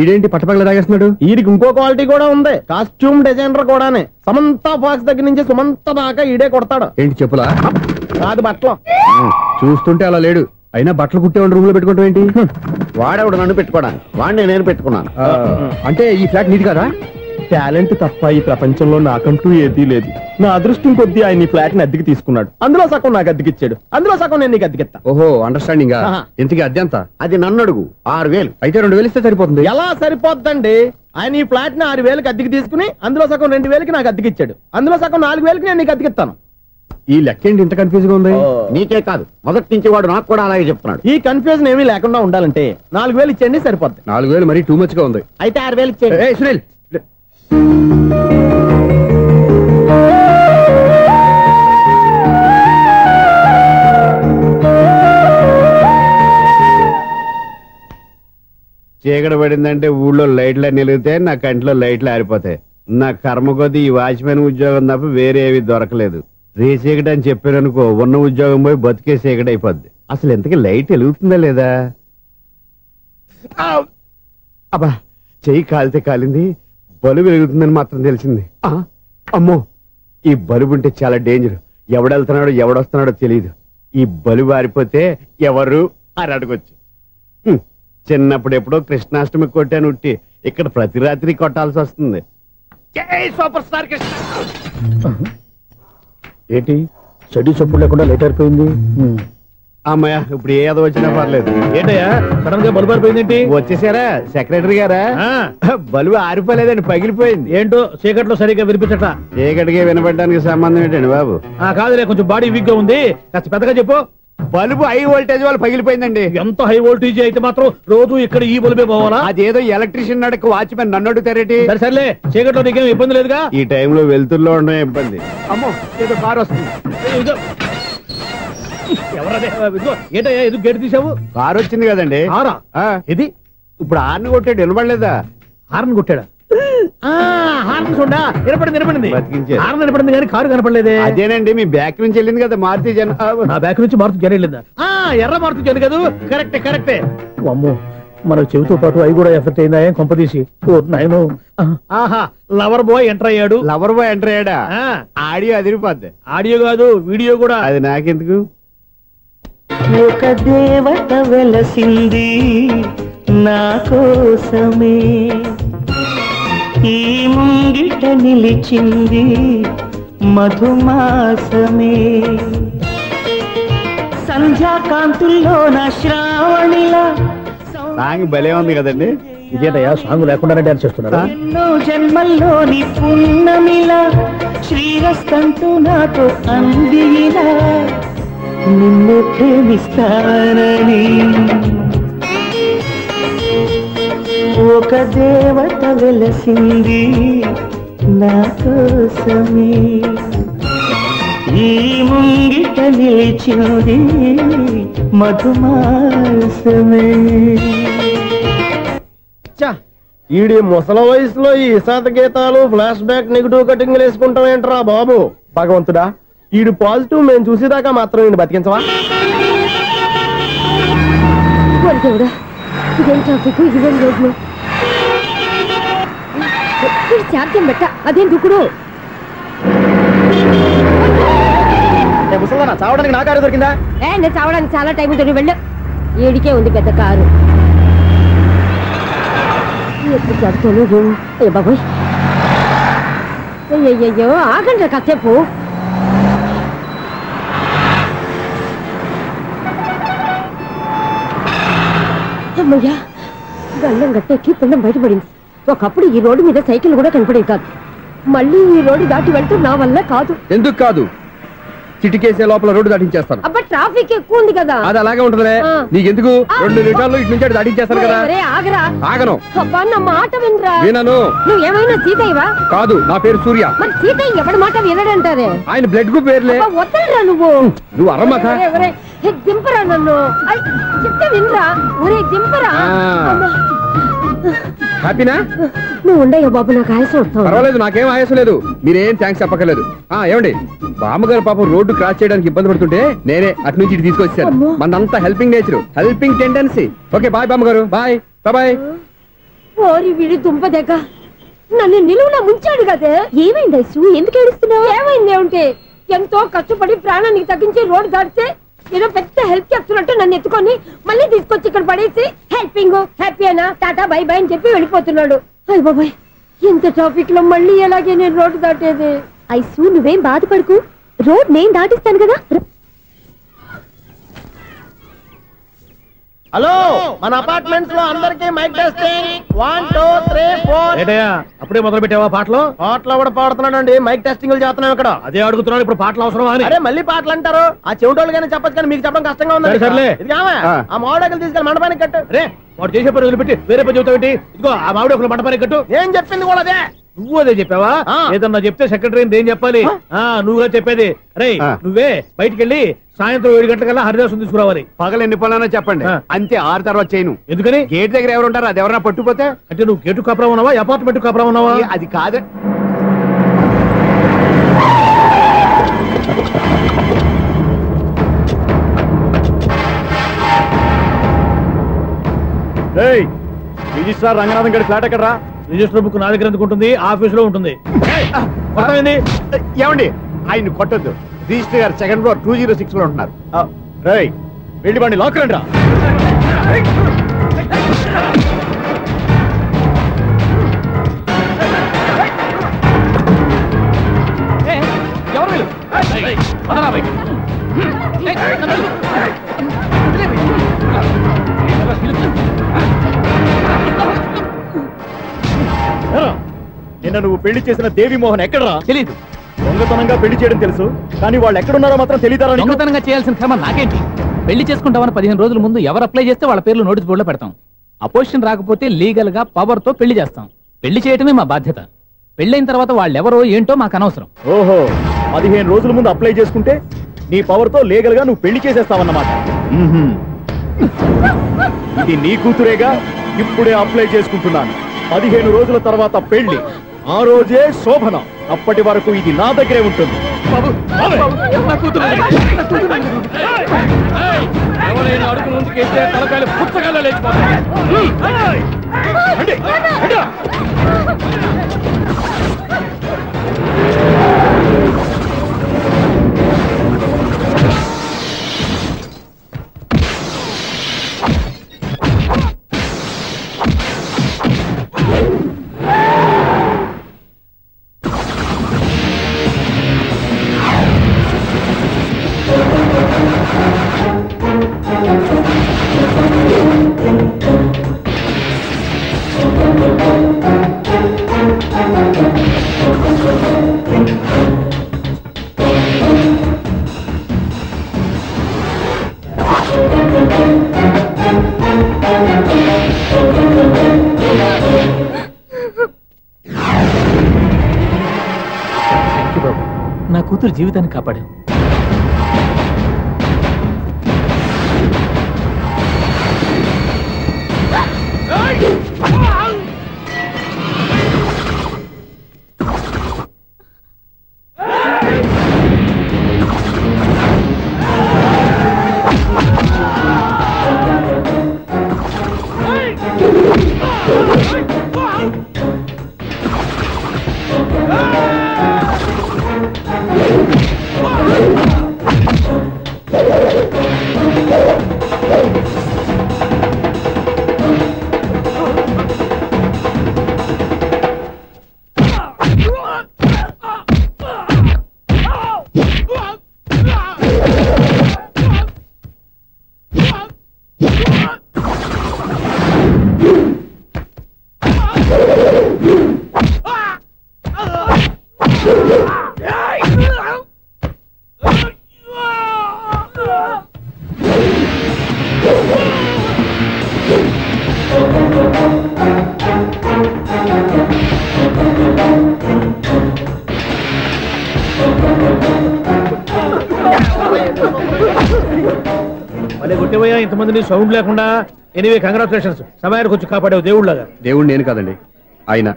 ఈడేంటి పట్టపగల తాగేస్తున్నాడు? వీడికి ఇంకో క్వాలిటీ కూడా ఉంది. కాస్ట్యూమ్ డిజైనర్ కూడానే. సమంత ఫాక్స్ దగ్గర నుంచి సుమంత దాకా ఈడే కొడతాడు. ఏంటి చెప్పులా? కాదు, బట్టలు. చూస్తుంటే అలా లేడు. అయినా బట్టలు కుట్టేవాడి రూమ్ లో పెట్టుకుంటాం ఏంటి? వాడేవాడు నన్ను పెట్టుకోవడానికి, వాడిని నేను పెట్టుకున్నాను. అంటే ఈ ఫ్లాట్ నీది కదా? టాలెంట్ తప్ప ఈ ప్రపంచంలో నాకంటూ ఏదీ లేదు. నా అదృష్టం కొద్దీ ఆయన ఈ ఫ్లాట్ ని అద్దెకి తీసుకున్నాడు. అందులో సగం నాకు అద్దెకిచ్చాడు, అందులో సగం నేను నీకు అద్దెకిస్తా. ఓహో, అండర్స్టాండింగ్. ఇంతకీ అద్దె ఎంత? అది నన్ను అడుగు. 6000. అయితే 2000 ఇస్తే సరిపోతుంది. ఎలా సరిపోద్దండి? ఆయన ఈ ఫ్లాట్ ని 6000కి అద్దెకి తీసుకుని అందులో సగం 2000కి నాకు అద్దెకిచ్చాడు, అందులో సగం 4000కి నేను నీకు అద్దెకిస్తాను. ఈ లెక్క ఏంటి ఇంత కన్ఫ్యూజ్ గా ఉంది? నీకే కాదు, మొదటి నుంచి వాడు నాకు కూడా అలాగే చెప్తున్నాడు. ఈ కన్ఫ్యూజన్ ఏమీ లేకుండా ఉండాలంటే 4000 ఇచ్చేయండి, సరిపోద్ది. 4000 మరీ టూ మచ్ గా ఉంది. అయితే 6000 ఇచ్చేయండి. సునీల్, చీకటి పడిందంటే ఊళ్ళో లైట్లు అన్ని వెలుగుతాయి, నా కంటిలో లైట్లు ఆరిపోతాయి. నా కర్మ కొద్దీ ఈ వాచ్మెన్ ఉద్యోగం తప్ప వేరే ఏవి దొరకలేదు. రే చీకటి అని చెప్పారనుకో, ఉన్న ఉద్యోగం పోయి బతికే చీకటి అయిపోద్ది. అసలు ఎంతకీ లైట్ వెలుగుతుందా లేదా? అబ్బా, చెయ్యి కాలితే కాలింది, బలుబు వెలుగుతుందని మాత్రం తెలిసింది. అమ్మో, ఈ బలుబు ఉంటే చాలా డేంజర్. ఎవడెళ్తున్నాడో ఎవడొస్తున్నాడో తెలియదు. ఈ బలుబు ఆరిపోతే ఎవరు అని అడగొచ్చు. చిన్నప్పుడు ఎప్పుడో కృష్ణాష్టమి కొట్టాను ఉట్టి, ఇక్కడ ప్రతి రాత్రి కొట్టాల్సి వస్తుంది. Super star Krishna. ఏంటి చెడు చప్పుడు లేకుండా లేట్ అయిపోయింది? అమ్మయ్య, ఇప్పుడు ఏదో వచ్చినా పర్లేదు. ఏంటయ్యా సడన్ గా బలుబు ఆరిపోయింది? వచ్చేసారా సెక్రటరీ గారా? బలుబు ఆరిపోలేదండి, పగిలిపోయింది. ఏంటో చీకట్లో సరిగ్గా వినిపించట. చీకటిగా వినపడడానికి సంబంధం ఏంటండి బాబు? కాదులే, కొంచెం బాడీ వీక్ గా ఉంది, కాస్త పెద్దగా చెప్పు. బల్బు హై వోల్టేజ్ వాళ్ళు పగిలిపోయిందండి. ఎంత హై వోల్టేజ్ అయితే మాత్రం రోజు ఇక్కడ ఈ బల్బే పోవాలా? అదేదో ఎలక్ట్రీషియన్ అడగ వాచ్మెన్ నన్ను అడుగుతారేటి? సర్లే, చీకట్లో నీకేం ఇబ్బంది లేదుగా? ఈ టైంలో వెళ్తుల్లో ఉండడం ఇబ్బంది. అమ్మో, ఏదో కారు వస్తుంది. ఎవరదే? ఏంటయ్యా ఎదుగు గేటు తీసావు? కారు వచ్చింది కదండి. ఇది ఇప్పుడు హార్న్ కొట్టాడు, వినపడలేదా? హార్న్ కొట్టాడా? హార్న్ చూడా వినపడింది. బతికించారు. హార్న్ వినపడింది కానీ కారు కనపడలేదే. అదేనండి, మీ బ్యాక్ నుంచి వెళ్ళింది కదా మారుతి జన. నా బ్యాక్ నుంచి మారుతి జన వెళ్ళిందా? ఎర్ర మారుతి జన కదా? కరెక్టే. అమ్మో, మన చెవితో పాటు అవి కూడా ఎఫెక్ట్ అయిందా? ఏం కొంపదీసి? ఆహా, లవర్ బాయ్ ఎంటర్ అయ్యాడు. లవర్ బాయ్ ఎంటర్ అయ్యాడా? ఆడియో అదిరిపోద్ది. ఆడియో కాదు, వీడియో కూడా. అది నాకెందుకు? ఒక దేవత వెలసింది నా కోసమే, ఈ ముంగిట నిలిచింది మధుమాసమే, సంధ్యాకాంతుల్లో నా శ్రావణిలా. సాంగ్ భలే ఉంది కదండి. ఇదేటయ్యా సాంగ్ లేకుండానే డాన్స్ చేస్తున్నారా? ఎన్నో జన్మల్లోని పున్నమిలా శ్రీరస్తంటూ నాతో అందిలా, నిన్ను ప్రేమిస్తానని ఒక దేవత వెలసింది నా కోసమే, ఈ ముంగిట నిలిచింది మధుమాసమే. ఈడి ముసల వయసులో ఈ ఇసాత గీతాలు, ఫ్లాష్ బ్యాక్, నెగిటివ్ కటింగ్ వేసుకుంటాం ఏంట్రా బాబు? భగవంతుడా, ఈడు పాజిటివ్ మేము చూసేదాకా మాత్రం ఈయన బతికించవా? ఇదేం ట్రాఫిక్, ఇదేం రోడ్లు, చార్జం పెట్ట, అదేం దుక్కుడు. ముసలన్నా చావడానికి నా కారు దొరికిందా? నేను చావడానికి చాలా టైం ఉంటుంది, వెళ్ళు. ఏడికే ఉంది పెద్ద కారు. ఎప్పుడు చదువుకోలేదు. అయ్యో బాబోయ్, అయ్యయ్యో ఆగండి కాసేపు. అమ్మయ్యా, గల్లం గట్టెక్కి పిండం బయటపడింది. ఒకప్పుడు ఈ రోడ్డు మీద సైకిల్ కూడా కనపడేది కాదు. మళ్ళీ ఈ రోడ్డు దాటి వెళ్తే నా వల్ల కాదు. ఎందుకు కాదు? చిటికేసే లోపల రోడ్డు దాటించేస్తాను. అబ్బా, ట్రాఫిక్ ఎక్కువ ఉంది కదా. అది అలాగే ఉంటుందిలే. నీకెందుకు? 2 నిమిషాల్లో ఇటు నుంచి దాటించేస్తాను కదా. ఆగరా. ఆగను. అబ్బా, నా మాట వినరా. వినను. నువ్వు ఏమైనా సీతయ్యవా? కాదు, నా పేరు సూర్య. మరి సీతయ్య ఎవరి మాట వినడంటారే? ఆయన బ్లడ్ గ్రూప్ పేర్లే. వద్దరా నువ్వు. నువ్వు అరమాక దింపరా నన్ను. చెప్తే వినరా. ఒరే దింపరా. హ్యాపీనా? నువ్వు ఉండయ్యా బాబు, నాకు ఆయాసం వస్తావు. పర్వాలేదు, నాకేం ఆయాసం లేదు. మీరేం థ్యాంక్స్ చెప్పక్కర్లేదు. ఏమండి, బామ్మగారు పాపం రోడ్డు క్రాస్ చేయడానికి ఇబ్బంది పడుతుంటే నేనే అటు నుంచి ఇటు తీసుకొచ్చాను. మనంతా helping nature, helping tendency. Okay, bye బామ్మగారు. Bye bye. ఓరి వీడి దుంప దగ్గర నన్ను నిలువులా ముంచాడు కదే. ఏమైంది ఐసు? ఎందుకు ఏడుస్తున్నావు? ఏమైంది ఏమిటి? ఎంతో కష్టపడి ప్రాణానికి తగ్గించి రోడ్డు దాటితే ఏదో పెద్ద హెల్ప్ చేస్తున్నట్టు నన్ను ఎత్తుకొని మళ్ళీ తీసుకొచ్చి ఇక్కడ పడేసి హెల్పింగ్ హ్యాపీ అయినా టాటా బై బై అని చెప్పి వెళ్ళిపోతున్నాడు. అయ్య బాబాయ్, ఇంత ట్రాఫిక్ లో మళ్ళీ ఎలాగే నేను రోడ్డు దాటేది? ఐసు, నువ్వేం బాధపడకు, రోడ్ నేను దాటిస్తాను కదా. హలో, మన అపార్ట్మెంట్స్ లో అందరికి మైక్ టెస్టింగ్. 1 2 3 4. ఏంటయ్యా అప్పుడే మొదలు పెట్టావా పాటలు? పాటలు కూడా పాడుతున్నానండి, మైక్ టెస్టింగ్ చేస్తున్నాం ఇక్కడ. అదే అడుగుతున్నాను, ఇప్పుడు పాటలు అవసరమా అని. అరే మళ్ళీ పాటలు అంటారు, ఆ చెవిటోళ్ళు కానీ చెప్పచ్చు కానీ మీకు చెప్పడం కష్టంగా ఉంది. సర్లే. ఇది ఆ మోడల్ తీసుకెళ్ళి మండపానికి కట్టు. రే, వాడు చేసే పని వదిలిపెట్టి వేరే పని చెబుతావేంటి? ఇదిగో ఆ మామిడి ఒకరు మంట పని కట్టు. ఏం చెప్పింది కూడా అదే. నువ్వు అదే చెప్పావా? ఏదన్నా చెప్తే సెక్రటరీ ఏం చెప్పాలి? నువ్వుగా చెప్పేది. రే నువ్వే బయటికి వెళ్ళి సాయంత్రం 7 గంటలకల్లా హరిదాసు తీసుకురావాలి. పగలు ఎన్ని పనులన్నా చెప్పండి, అంతే 6 తర్వాత చేయను. ఎందుకని? గేట్ దగ్గర ఎవరు ఉంటారు, అది ఎవరైనా పట్టుపోతే. అంటే నువ్వు గేటు కాపురా ఉన్నావా, అపార్ట్మెంట్ కాపురా ఉన్నావా? అది కాదు. రిజిస్ట్రార్ రంగనాథం గారి ఫ్లాట్ ఎక్కడరా? రిజిస్టర్ బుక్ నా దగ్గర ఎందుకు ఉంటుంది? ఆఫీస్ లో ఉంటుంది. ఏమండి ఆయన కొట్టొద్దు. రిజిస్టర్ గారు 2nd floor 206 లో ఉంటున్నారు. రేయ్ వెళ్ళి బండి లాక్ రండి రా. నిన్న నువ్వు పెళ్లి చేసిన దేవి మోహన్ ఎక్కడరా? తెలీదు. దొంగతనంగా పెళ్లి చేయడం తెలుసు, కానీ వాళ్ళు ఎక్కడున్నారో మాత్రం తెలియదారా? దొంగతనంగా చేయాల్సిన క్రమం నాకేంటి? పెళ్లి చేసుకుంటామని 15 రోజుల ముందు ఎవరు అప్లై చేస్తే వాళ్ళ పేర్లు నోటీస్ బోర్డులో పెడతాం. అపోజిషన్ రాకపోతే లీగల్ గా పవర్ తో పెళ్లి చేస్తాం. పెళ్లి చేయటమే మా బాధ్యత. పెళ్లైన తర్వాత వాళ్ళెవరో ఏంటో మాకు అనవసరం. ఓహో, 15 రోజుల ముందు అప్లై చేసుకుంటే నీ పవర్ తో లీగల్ గా నువ్వు పెళ్లి చేసేస్తావన్నమాట. ఇది నీ కూతురేగా, ఇప్పుడే అప్లై చేసుకుంటున్నాను. 15 రోజుల తర్వాత పెళ్లి, ఆ రోజే శోభన. అప్పటి వరకు ఇది నా దగ్గరే ఉంటుంది. ఎవరైనా అడుగు ముందుకేస్తే తలకాయలు పుచ్చకాయలు లేచిపోతాయి. నా కూతురు జీవితాన్ని కాపాడు. మళ్ళీ గుట్టిపోయా ఇంతమందిని సౌండ్ లేకుండా. ఎనీవే కంగ్రాచులేషన్స్, సమయానికి వచ్చి కాపాడావు దేవుళ్ళగా. దేవుడు నేను కాదండి, ఆయన.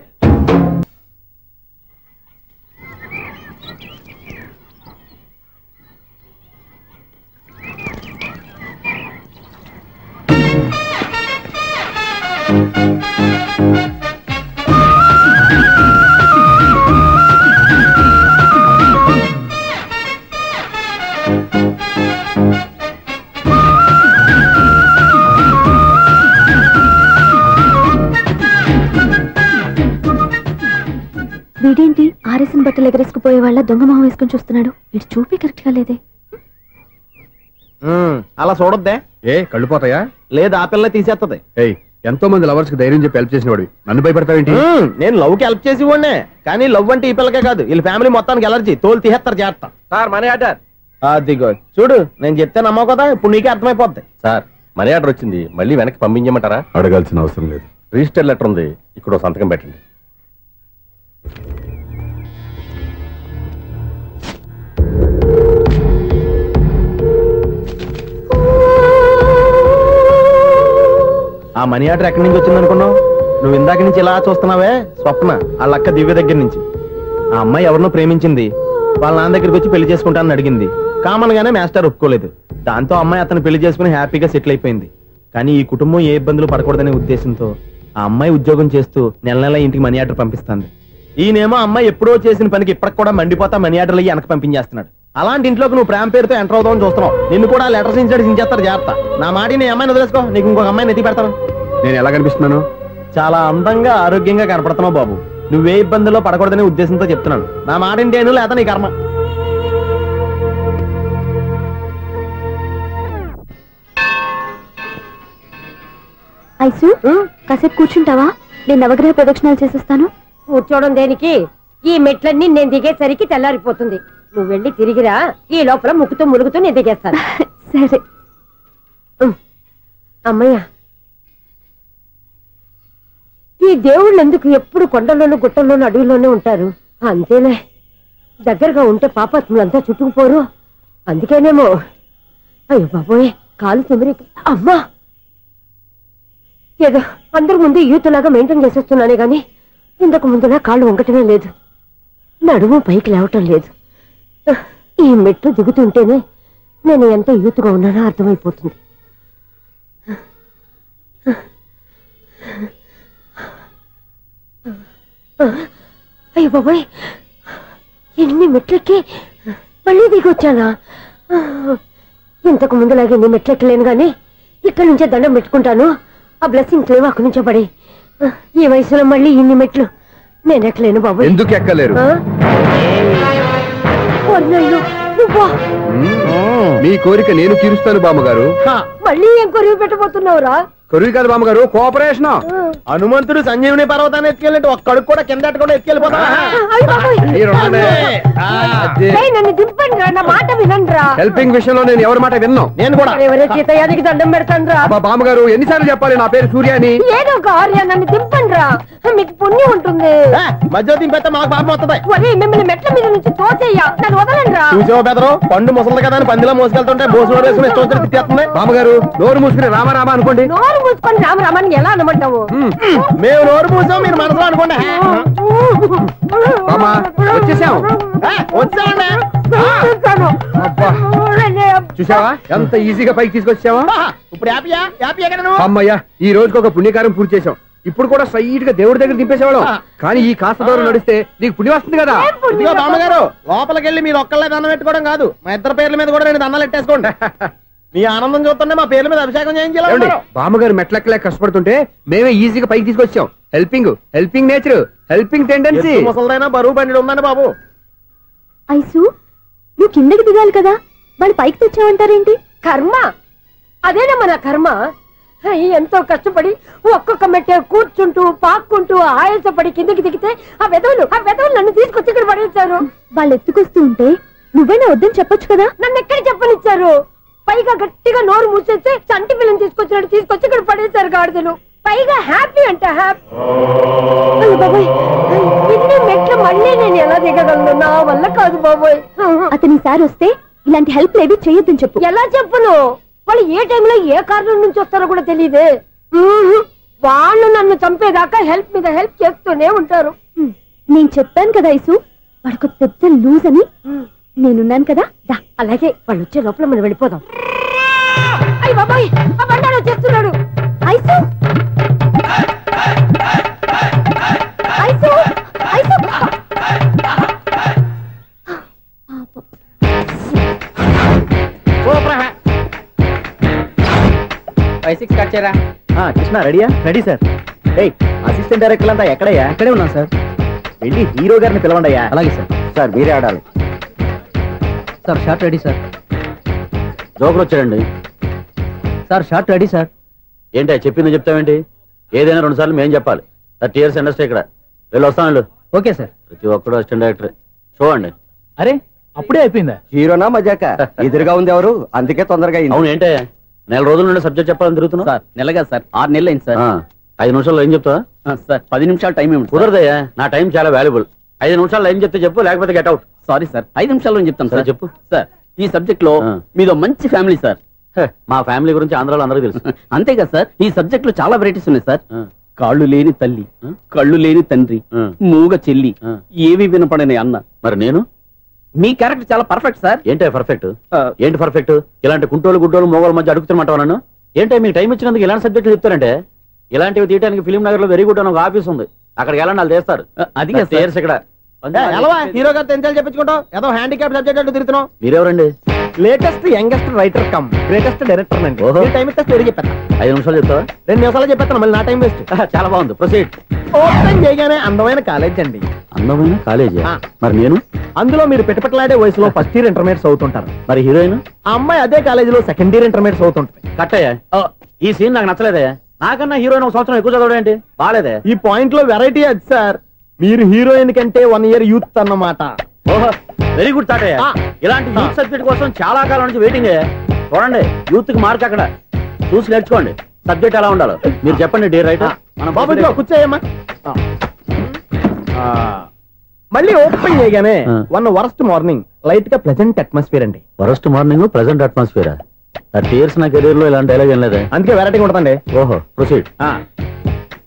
వీడేంటి ఆర్ఎస్ఎన్ బట్టలు ఎగరేసుకుపోయే వాళ్ళ దొంగ మొహం వేసుకుని చూస్తున్నాడు? వీడు చూపి కరెక్ట్ గా లేదే. అలా చూడొద్దే. ఏ కళ్ళు పోతాయా? లేదు, ఆ పిల్ల తీసేస్తది. ఎంతో మంది లవర్స్ కి ధైర్యం చెప్పి హెల్ప్ చేసిన వాడివి, నన్ను భయపడతావేంటి? నేను లవ్ కి హెల్ప్ చేసి ఇవ్వండి, కానీ లవ్ అంటే ఈ పిల్లకే కాదు, వీళ్ళ ఫ్యామిలీ మొత్తానికి ఎలర్జీ. తోలు తీసేస్తారు చేస్తా. Sir money order. అదిగో చూడు, నేను చెప్తే నమ్మవు కదా, ఇప్పుడు నీకే అర్థమైపోద్ది. సార్ మనీ ఆర్డర్ వచ్చింది, మళ్ళీ వెనక్కి పంపించమంటారా? అడగాల్సిన అవసరం లేదు. రిజిస్టర్ లెటర్ ఉంది, ఇక్కడ సంతకం పెట్టండి. ఆ మనీ ఆర్డర్ ఎక్కడి నుంచి వచ్చింది అనుకున్నావు? నువ్వు ఇందాక నుంచి ఇలా చూస్తున్నావే, స్వప్న వాళ్ళ అక్క దివ్య దగ్గర నుంచి. ఆ అమ్మాయి ఎవరినో ప్రేమించింది, వాళ్ళ నాన్న దగ్గరికి వచ్చి పెళ్లి చేసుకుంటానని అడిగింది. కామన్ గానే మాస్టర్ ఒప్పుకోలేదు. దాంతో అమ్మాయి అతను పెళ్లి చేసుకుని హ్యాపీగా సెటిల్ అయిపోయింది. కానీ ఈ కుటుంబం ఏ ఇబ్బందులు పడకూడదనే ఉద్దేశంతో ఆ అమ్మాయి ఉద్యోగం చేస్తూ నెల నెల ఇంటికి మనీ ఆర్డర్ పంపిస్తుంది. ఈయనేమో అమ్మాయి ఎప్పుడో చేసిన పనికి ఇప్పటికి కూడా మండిపోతా మనీ ఆర్డర్లు వెనక పంపించేస్తున్నాడు. అలాంటి ఇంట్లోకి నువ్వు ప్రేమ పేరుతో ఎంటర్ అవుతావని చూస్తున్నావు. నిన్ను కూడా లెటర్స్ సించేస్తారు. జాగ్రత్త. నా మాట నీ అమ్మాయిని వదిలేసుకో, నీకు ఇంకొక అమ్మాయిని ఎత్తి పెడతాను. నేను ఎలా కనిపిస్తున్నాను? చాలా అందంగా ఆరోగ్యంగా కనపడుతున్నావు బాబు. నువ్వే ఇబ్బందుల్లో పడకూడదనే ఉద్దేశంతో చెప్తున్నాను. నా మాట ఏంటేను లేదా నీ కర్మ. ఐసు కాసేపు కూర్చుంటావా? నేను నవగ్రహ ప్రదక్షిణాలు చేసేస్తాను. కూర్చోవడం దేనికి? ఈ మెట్లన్నీ నేను దిగేసరికి తెల్లారిపోతుంది. నువ్వు వెళ్ళి తిరిగిరా, ఈ లోపల ముక్కుతూ ములుగుతూ నేను దిగేస్తాను. సరే అమ్మయ్య. ఈ దేవుళ్ళు ఎందుకు ఎప్పుడు కొండల్లోనూ గుట్టల్లోనూ అడవిలోనే ఉంటారు? అంతేలే, దగ్గరగా ఉంటే పాపాత్ములంతా చుట్టుకుపోరు. అందుకేనేమో. అయ్యో బాబోయ్, కాలు తిమిరి. అమ్మా, ఏదో అందరి ముందు యూత్లాగా మెయింటైన్ చేసేస్తున్నానే గాని ఇంతకు ముందులా కాళ్ళు వంకటమే లేదు, నడుము పైకి లేవటం లేదు. ఈ మెట్లు దిగుతుంటేనే నేను ఎంత యూత్గా ఉన్నానో అర్థమైపోతుంది. అయ్యో బాబాయ్, ఎన్ని మెట్లెక్కి మళ్ళీ దిగొచ్చానా? ఇంతకు ముందులాగే ఎన్ని మెట్లెక్కలేను గాని ఇక్కడి నుంచే దండం పెట్టుకుంటాను. ఆ బ్లెస్సింగ్ లేవు అక్కడి నుంచే పడే. ఈ వయసులో మళ్ళీ ఇన్ని మెట్లు నేను ఎక్కలేను బాబు. ఎందుకు ఎక్కలేరు? మీ కోరిక నేను తీరుస్తాను బామ్మగారు. మళ్ళీ ఏం కొరివి పెట్టబోతున్నావురా? కొరివి కాదు బామ్మగారు, కోఆపరేషన్. హనుమంతుడు సంజీవుని పర్వతాన్ని ఎత్తుకెళ్ళినట్టు ఒక్కడికి కూడా కింద కూడా ఎత్తుకెళ్ళిపోతా. నన్ను దింపండి రా, నా మాట వినండి. హెల్పింగ్ విషయంలో నేను ఎవరి మాట విన్నాను. నేను కూడా సీతయ్యానికి దండం పెడతాను రా. బామ్మగారు ఎన్నిసార్లు చెప్పాలి నా పేరు సూర్యాని? ఏదో ఒక ఆర్య, నన్ను దింపండి రా, మీకు పుణ్యం ఉంటుంది. మధ్య దింపేస్తే మాకు పాపం వస్తుంది. ఒరే, మిమ్మల్ని మెట్ల మీద నుంచి తోసేయ్యా, నన్ను వదలండి రా. చూసావా బెదరు, పండు ముసలి కదా అని పందిలో మోసుకెళ్తుంటే భోజనం వేసుకుని ఇష్టం వచ్చి తిట్టేస్తుంది. బామ్మగారు నోరు మూసుకుని రామారామా అనుకోండి. నోరు మూసుకొని రామరామాన్ని ఎలా అనమంటావు? మేము నోరు మూసాం, మీరు మనసులో అనుకోండి. వచ్చేసాం. చూసావా ఎంత ఈజీగా పైకి తీసుకొచ్చావా? ఇప్పుడు అమ్మయ్యా, ఈ రోజుకి ఒక పుణ్యకారం పూర్తి చేసాం. ఇప్పుడు కూడా స్ట్రైట్ గా దేవుడి దగ్గర దింపేసేవాళ్ళం. కానీ ఈ కాస్త దూరం నడిస్తే నీకు పుణ్యం వస్తుంది కదా. బామ్మగారు లోపలికి వెళ్ళి మీరు ఒక్కళ్ళే దండం పెట్టుకోవడం కాదు, మా ఇద్దరు పేర్ల మీద కూడా నేను దండాలు పెట్టేసుకోండి. మీ ఆనందం చూస్తుంటే మా పేర్ల మీద అభిషేకం చేయించాలి. బామ్మగారు మెట్లెక్కలే కష్టపడుతుంటే మేమే ఈజీగా పైకి తీసుకొచ్చాం. Helping nature, helping tendency. ముసలిదైనా బరువు బండి ఉందండి బాబు. ఐసు, నువ్వు కిందకి దిగాలి కదా, వాళ్ళు పైకి తెచ్చావంటారేంటి? కర్మ అదేనా మన కర్మ. ఎంతో కష్టపడి ఒక్కొక్క మెట్టే కూర్చుంటూ పాక్కుంటూ ఆయాసపడి కిందకి దిగితే ఆ వెధవులు నన్ను తీసుకొచ్చి ఇక్కడ పడేశారు. వాళ్ళు ఎత్తుకొస్తూ ఉంటే నువ్వైనా వద్దని చెప్పొచ్చు కదా. నన్ను ఎక్కడ చెప్పనిచ్చారు? పైగా గట్టిగా నోరు మూసేస్తే చంటి పిల్లని తీసుకొచ్చినట్టు తీసుకొచ్చి ఇక్కడ పడేశారు గాడిదలు. పైగా హ్యాపీ అంట హ్యాపీ. బాబాయ్, ఇన్ని మెట్లు మళ్ళీ నేను ఎలా దిగగలను? నా వల్ల కాదు బాబోయ్. అతని సార్ వస్తే ఇలాంటి హెల్ప్ ఏవి చేయొద్దని చెప్పు. ఎలా చెప్పును? వాళ్ళు ఏ టైంలో ఏ కారణం నుంచి వస్తారో కూడా తెలియదే. వాళ్ళు నన్ను చంపేదాకా హెల్ప్ మీద హెల్ప్ చేస్తూనే ఉంటారు. నేను చెప్పాను కదా ఐసు, వాడికి పెద్ద లూజ్ అని. నేనున్నాను కదా. అలాగే వాళ్ళు వచ్చే లోపల మనం వెళ్ళిపోదాం. అయ్య బాబాయ్, ఆ బండారు వచ్చేస్తున్నాడు. Ice, ice, ice. 5-6 కట్ చేయరా. కృష్ణ రెడీయా? Ready sir. అసిస్టెంట్ డైరెక్టర్ అంతా ఎక్కడయ్యా? ఇక్కడే ఉన్నాం సార్. వెళ్ళి హీరో గారిని పిలవండి అయ్యా. అలాగే సార్. సార్ మీరే ఆడాలి sir. Short ready sir. Joker వచ్చాడండి సార్. Short ready sir. ఏంటి చెప్పింది చెప్తావేంటి? ఏదైనా 2 సార్లు మేము చెప్పాలి. 30 years ఇండస్ట్రీ ఇక్కడ. వెళ్ళి వస్తాను. Okay sir. ప్రతి ఒక్కడు అసిస్టెంట్ డైరెక్టర్. చూడండి. అరే అప్పుడే అయిపోయిందా? హీరోనా మజాక? ఎదురుగా ఉంది ఎవరు, అందుకే తొందరగా. అవును ఏంటే నెల రోజుల నుండి సబ్జెక్ట్ చెప్పాలని తిరుగుతున్నావు సార్ నెలగా సార్ 6 నెలలు అయింది సార్ 5 నిమిషాల్లో ఏం చెప్తావా సార్ 10 నిమిషాలు టైం ఏమిటి కుదరదయ్యా నా టైం చాలా వాల్యుబుల్ 5 నిమిషాల్లో ఏం చెప్తే చెప్పు లేకపోతే గెట్ అవుట్ సారీ సార్ 5 నిమిషాల్లో చెప్తాను సార్ చెప్పు సార్ ఈ సబ్జెక్ట్ లో మీదో మంచి ఫ్యామిలీ సార్ మా ఫ్యామిలీ గురించి ఆంధ్రాలో అందరికీ తెలుసు అంతేగా సార్ ఈ సబ్జెక్ట్ లో చాలా వెరైటీస్ ఉన్నాయి సార్ కాళ్ళు లేని తల్లి కళ్ళు లేని తండ్రి మూగ చెల్లి ఏవి వినపడని అన్న మరి నేను మీ క్యారెక్టర్ చాలా పర్ఫెక్ట్ సార్ ఏంటే పర్ఫెక్ట్ ఏంటి పర్ఫెక్ట్ ఇలాంటి కుంటోలు గుడ్డోలు మోగోల మధ్య అడుగుతున్నమాట నన్ను ఏంటంటే మీకు టైం ఇచ్చినందుకు ఇలాంటి సబ్జెక్టులు చెప్తారంటే ఇలాంటివి తీయడానికి ఫిలిం నగర్ లో వెరీ గుడ్ అని ఒక ఆఫీస్ ఉంది అక్కడికి వెళ్ళండి వాళ్ళు చేస్తారు అది ఇక్కడ హీరో గారు తెంచాలు చెప్పించుకుంటావు ఏదో హ్యాండిక్యాప్ సబ్జెక్ట్ అంటూ తిరుగుతున్నావు. మీరెవరండి? Latest youngest writer cum greatest director అండి. టైం ఇస్తే స్టోరీ చెప్పేస్తా. 5 నిమిషాలు చెప్తావా? 2 నిమిషాలు చెప్పేస్తాను, మళ్ళీ నా టైం వేస్ట్. చాలా బాగుంది, ప్రొసీడ్. ఓపెన్ చేయగానే అందమైన కాలేజ్ అండి. అందమైన కాలేజీ? మరి నేను అందులో మీరు పెట్టుపట్లాడే వయసులో ఫస్ట్ ఇయర్ ఇంటర్మీడియట్స్ అవుతుంటారు. మరి హీరోయిన్? ఆ అమ్మాయి అదే కాలేజీలో సెకండ్ ఇయర్ ఇంటర్మీడియట్స్ అవుతుంటుంది. కట్టయ్యా, ఈ సీన్ నాకు నచ్చలేదే. నాకన్నా హీరోయిన్ ఒక సంవత్సరం ఎక్కువ చదవడం ఏంటి? బాలేదే. ఈ పాయింట్ లో వెరైటీ అది సార్, మీరు హీరోయిన్ కంటే 1 ఇయర్ యూత్ అన్నమాట. ఓహో, వెరీ గుడ్ థాట్. ఇలాంటి యూత్ సబ్జెక్ట్ కోసం చాలా కాలం నుంచి వెయిటింగ్. చూడండి, యూత్ కి మార్క్ అక్కడ చూసి నేర్చుకోండి. సబ్జెక్ట్ ఎలా ఉండాలో మీరు చెప్పండి. డియర్ రైటర్, మన బాబు కూర్చోయమ్మా. మళ్ళీ ఓపెన్ చేయగానే వరస్ట్ మార్నింగ్, లైట్ గా ప్లెజెంట్ అట్మాస్ఫియర్ అండి. Worst morning, pleasant atmosphere. 30 years నా కెరీర్ లో ఇలాంటి డైలాగ్ ఏం లేదే. అందుకే వెరైటీ ఉంటుందండి. ఓహో, ప్రొసీడ్.